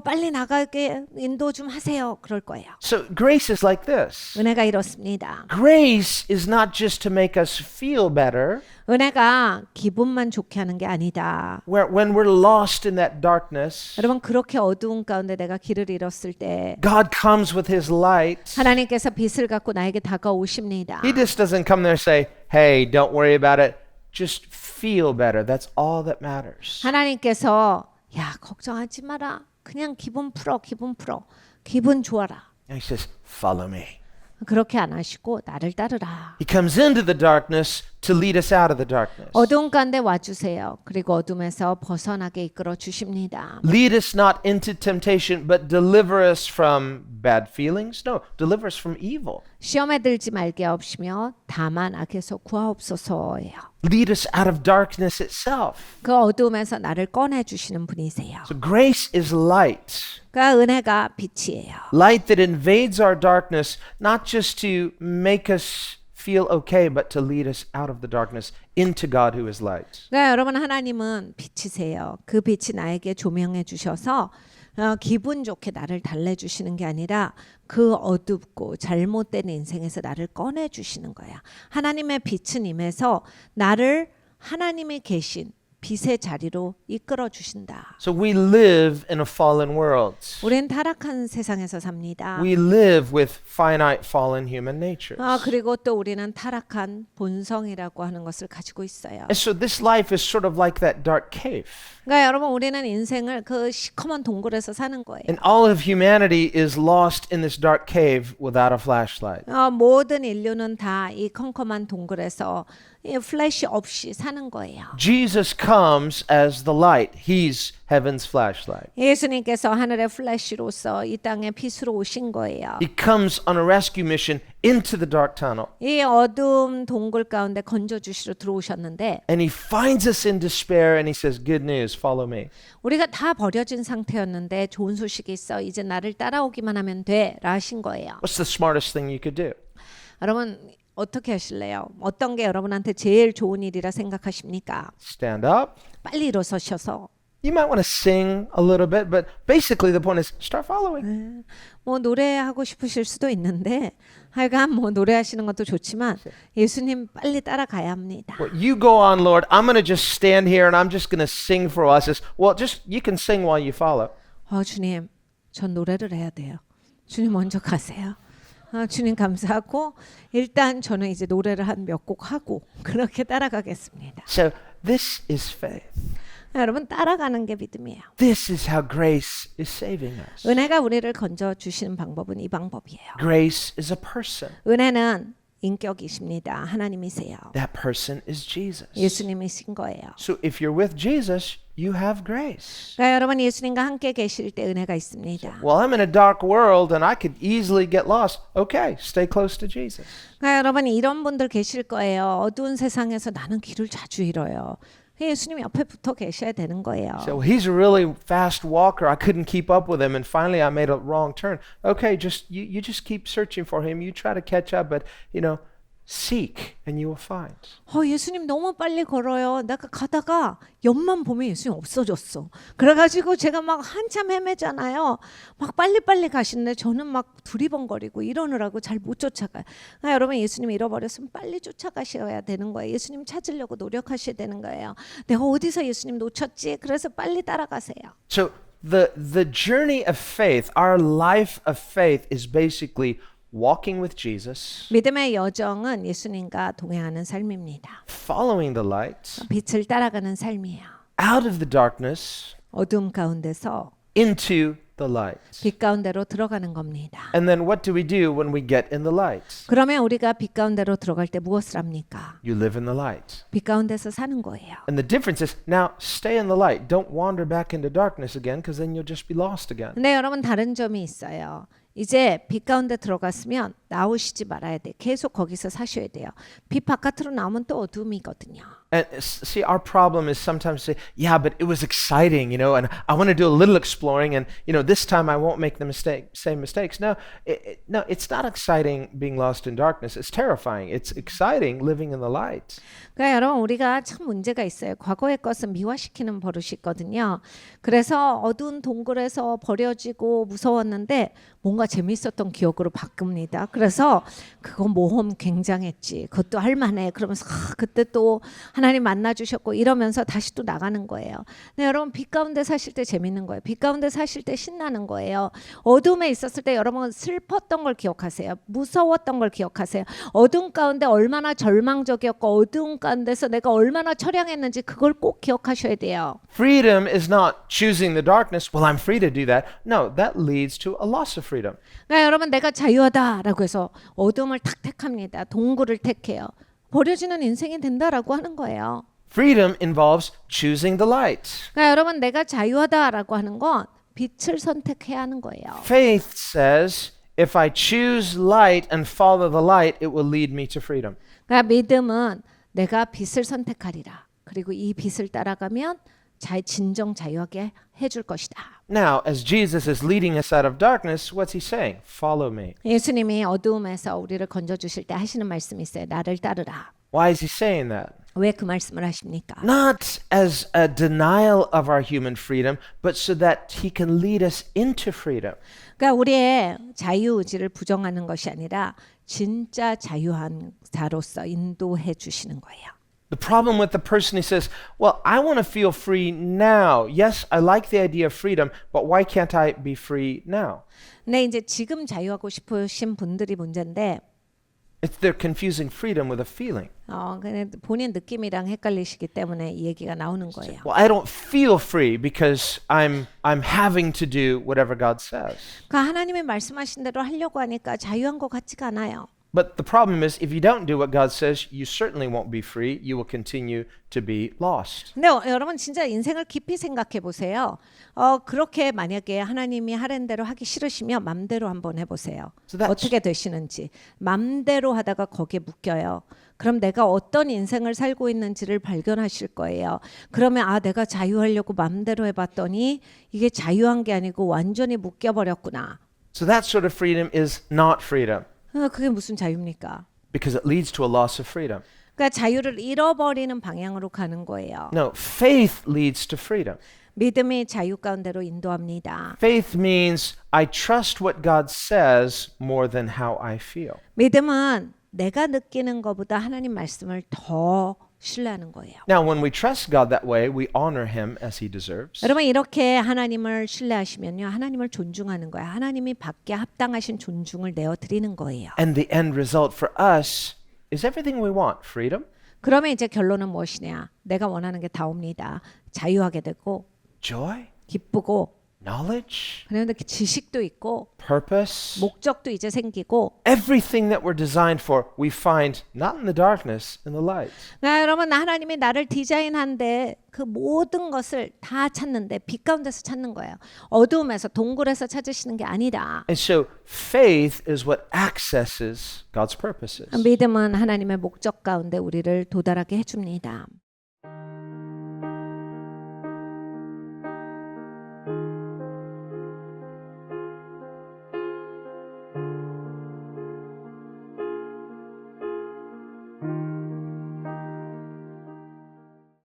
빨리 나가게 인도 좀 하세요. 그럴 거예요. So grace is like this. 은혜가 이렇습니다. Grace is not just to make us feel better. 은혜가 기분만 좋게 하는 게 아니다. When we're lost in that darkness, 여러분 그렇게 어두운 가운데 내가 길을 잃었을 때 God comes with His light. 하나님께서 빛을 갖고 나에게 다가오십니다. He just doesn't come there and say, hey, don't worry about it. Just feel better. That's all that matters. 하나님께서 야 걱정하지 마라. 그냥 기분 풀어. 기분 좋아라. And He says, follow me. 그렇게 안 하시고 나를 따르라. He comes into the darkness to lead us out of the darkness. 어두운 가운데 와주세요. 그리고 어둠에서 벗어나게 이끌어 주십니다. Lead us not into temptation, but deliver us from bad feelings. No, deliver us from evil. 시험에 들지 말게 하옵시며 다만 악에서 구하옵소서예요. Lead us out of darkness itself. 그 어두움에서 나를 꺼내 주시는 분이세요. So grace is light. 그러니까 은혜가 빛이에요. Light that invades our darkness, not just to make us feel okay, but to lead us out of the darkness into God who is light. 그러니까 여러분 하나님은 빛이세요. 그 빛이 나에게 조명해 주셔서 기분 좋게 나를 달래주시는 게 아니라 그 어둡고 잘못된 인생에서 나를 꺼내주시는 거야. 하나님의 빛은 임해서 나를 하나님이 계신 빛의 자리로 이끌어 주신다. So we live in a fallen world. 우리는 타락한 세상에서 삽니다. We live with finite fallen human natures. 그리고 또 우리는 타락한 본성이라고 하는 것을 가지고 있어요. And so this life is sort of like that dark cave. 그러니까 여러분 우리는 인생을 그 시커먼 동굴에서 사는 거예요. And all of humanity is lost in this dark cave without a flashlight. 모든 인류는 다 이 컴컴한 동굴에서 이 플래시 없이 사는 거예요. Jesus comes as the light. He's heaven's flashlight. 예수님께서 하늘의 플래시로서 이 땅에 빛으로 오신 거예요. He comes on a rescue mission into the dark tunnel. 이 어두운 동굴 가운데 건져주시러 들어오셨는데 And He finds us in despair and He says, good news, follow me. 우리가 다 버려진 상태였는데 좋은 소식이 있어. 이제 나를 따라오기만 하면 돼. 라 하신 거예요. What's the smartest thing you could do? 여러분 어떻게 하실래요? 어떤 게 여러분한테 제일 좋은 일이라 생각하십니까? Stand up. 빨리 일어서셔서 You might want to sing a little bit, but basically the point is start following. 뭐 노래하고 싶으실 수도 있는데 하여간 뭐 노래하시는 것도 좋지만 예수님 빨리 따라가야 합니다. Well, you go on, Lord. I'm going to just stand here and I'm just going to sing for us. Well, just you can sing while you follow. 주님, 전 노래를 해야 돼요. 주님 먼저 가세요. 주님 감사하고 일단 저는 이제 노래를 한 몇 곡 하고 그렇게 따라가겠습니다. So this is faith. 여러분 따라가는 게 믿음이에요. This is how grace is saving us. 은혜가 우리를 건져 주시는 방법은 이 방법이에요. Grace is a person. 은혜는 인격이십니다. 하나님이세요. That person is Jesus. 예수님이신 거예요. So if you're with Jesus, you have grace. 그러니까 여러분 예수님과 함께 계실 때 은혜가 있습니다. Well, I'm in a dark world and I could easily get lost. Okay, stay close to Jesus. 그러니까 여러분 이런 분들 계실 거예요. 어두운 세상에서 나는 길을 자주 잃어요. 예수님 옆에 붙어 계셔야 되는 거예요. So he's a really fast walker. I couldn't keep up with him, and finally I made a wrong turn. Okay, you just keep searching for him. You try to catch up, but Seek and you will find. 예수님 너무 빨리 걸어요. 내가 가다가 옆만 보면 예수님 없어졌어. 그래가지고 제가 막 한참 헤매잖아요. 막 빨리빨리 가시는데 저는 막 두리번거리고 이러느라고 잘 못 쫓아가요. 그러니까 여러분 예수님 잃어버렸으면 빨리 쫓아가셔야 되는 거예요. 예수님 찾으려고 노력하셔야 되는 거예요. 내가 어디서 예수님 놓쳤지? 그래서 빨리 따라가세요. So the journey of faith, our life of faith is basically walking with Jesus, 믿음의 여정은 예수님과 동행하는 삶입니다. following the light, 빛을 따라가는 삶이에요. out of the darkness 어둠 가운데서 into the light. 빛 가운데로 들어가는 겁니다. And then what do we do when we get in the light? 그러면 우리가 빛 가운데로 들어갈 때 무엇을 합니까? You live in the light. 빛 가운데서 사는 거예요. And the difference is now stay in the light. Don't wander back into darkness again because then you'll just be lost again. 근데 여러분 다른 점이 있어요. 이제 빛 가운데 들어갔으면 나오시지 말아야 돼. 계속 거기서 사셔야 돼요. 빛 바깥으로 나오면 또 어둠이거든요. And see, our problem is sometimes say, yeah, but it was exciting, and I want to do a little exploring, and this time I won't make the same mistakes. No, no, it's not exciting being lost in darkness. It's terrifying. It's exciting living in the light. 그러니까 여러분 우리가 참 문제가 있어요. 과거의 것은 미화시키는 버릇이 있거든요. 그래서 어두운 동굴에서 버려지고 무서웠는데 뭔가 재밌었던 기억으로 바꿉니다. 그래서 그거 모험 굉장했지. 그것도 할만해. 그러면서 그때 또 하나님 만나 주셨고 이러면서 다시 또 나가는 거예요. 근데 여러분 빛 가운데 사실 때 재밌는 거예요. 빛 가운데 사실 때 신나는 거예요. 어둠에 있었을 때 여러분 슬펐던 걸 기억하세요. 무서웠던 걸 기억하세요. 어둠 가운데 얼마나 절망적이었고 어두운 가운데서 내가 얼마나 처량했는지 그걸 꼭 기억하셔야 돼요. Freedom is not choosing the darkness. Well, I'm free to do that. No, that leads to a loss of freedom. 그러니까 여러분 내가 자유하다라고 해서 어둠을 탁 택합니다. 동굴을 택해요. 버려지는 인생이 된다라고 하는 거예요. Freedom involves choosing the light. 그러니까 여러분 내가 자유하다라고 하는 건 빛을 선택해야 하는 거예요. Faith says, if I choose light and follow the light, it will lead me to freedom. 그러니까 믿음은 내가 빛을 선택하리라. 그리고 이 빛을 따라가면 진정 자유하게 해줄 것이다. Now, as Jesus is leading us out of darkness, what's he saying? Follow me. 예수님이 어두움에서 우리를 건져주실 때 하시는 말씀이 있어요. 나를 따르라. Why is he saying that? 왜 그 말씀을 하십니까? Not as a denial of our human freedom, but so that he can lead us into freedom. 그러니까 우리의 자유의지를 부정하는 것이 아니라 진짜 자유한 자로서 인도해 주시는 거예요. The problem with the person who says, well, I want to feel free now. Yes, I like the idea of freedom, but why can't I be free now? 근데 이제 지금 자유하고 싶으신 분들이 문제인데 They're confusing freedom with a feeling. 그냥 본인 느낌이랑 헷갈리시기 때문에 이 얘기가 나오는 거예요. Well, I don't feel free because I'm having to do whatever God says. 그러니까 하나님이 말씀하신 대로 하려고 하니까 자유한 것 같지가 않아요. But the problem is, if you don't do what God says, you certainly won't be free. You will continue to be lost. 근데 여러분 진짜 인생을 깊이 생각해 보세요. 그렇게 만약에 하나님이 하라는 대로 하기 싫으시면 맘대로 한번 해보세요. So that's- 어떻게 되시는지. 맘대로 하다가 거기에 묶여요. 그럼 내가 어떤 인생을 살고 있는지를 발견하실 거예요. 그러면 내가 자유하려고 맘대로 해봤더니 이게 자유한 게 아니고 완전히 묶여버렸구나. So that sort of freedom is not freedom 그게 무슨 자유입니까? because it leads to a loss of freedom. 그러니까 자유를 잃어버리는 방향으로 가는 거예요. No, faith leads to freedom. 믿음이 자유 가운데로 인도합니다. Faith means I trust what God says more than how I feel. 믿음은 내가 느끼는 것보다 하나님 말씀을 더 신뢰하는 거예요. Now, when we trust God that way, we honor him as he deserves. 여러분 이렇게 하나님을 신뢰하시면요. 하나님을 존중하는 거예요. 하나님이 받게 합당하신 존중을 내어 드리는 거예요. And the end result for us is everything we want, freedom, 그러면 이제 결론은 무엇이냐? 내가 원하는 게 다 옵니다. 자유하게 되고 joy, 기쁘고 knowledge, 그런데 지식도 있고 purpose. 목적도 이제 생기고 Everything that we're designed for, we find not in the darkness, in the light. 여러분 하나님이 나를 디자인한데 그 모든 것을 다 찾는데 빛 가운데서 찾는 거예요. 어두움에서 동굴에서 찾으시는 게 아니다. And so faith is what accesses God's purposes. 믿음은 하나님의 목적 가운데 우리를 도달하게 해줍니다.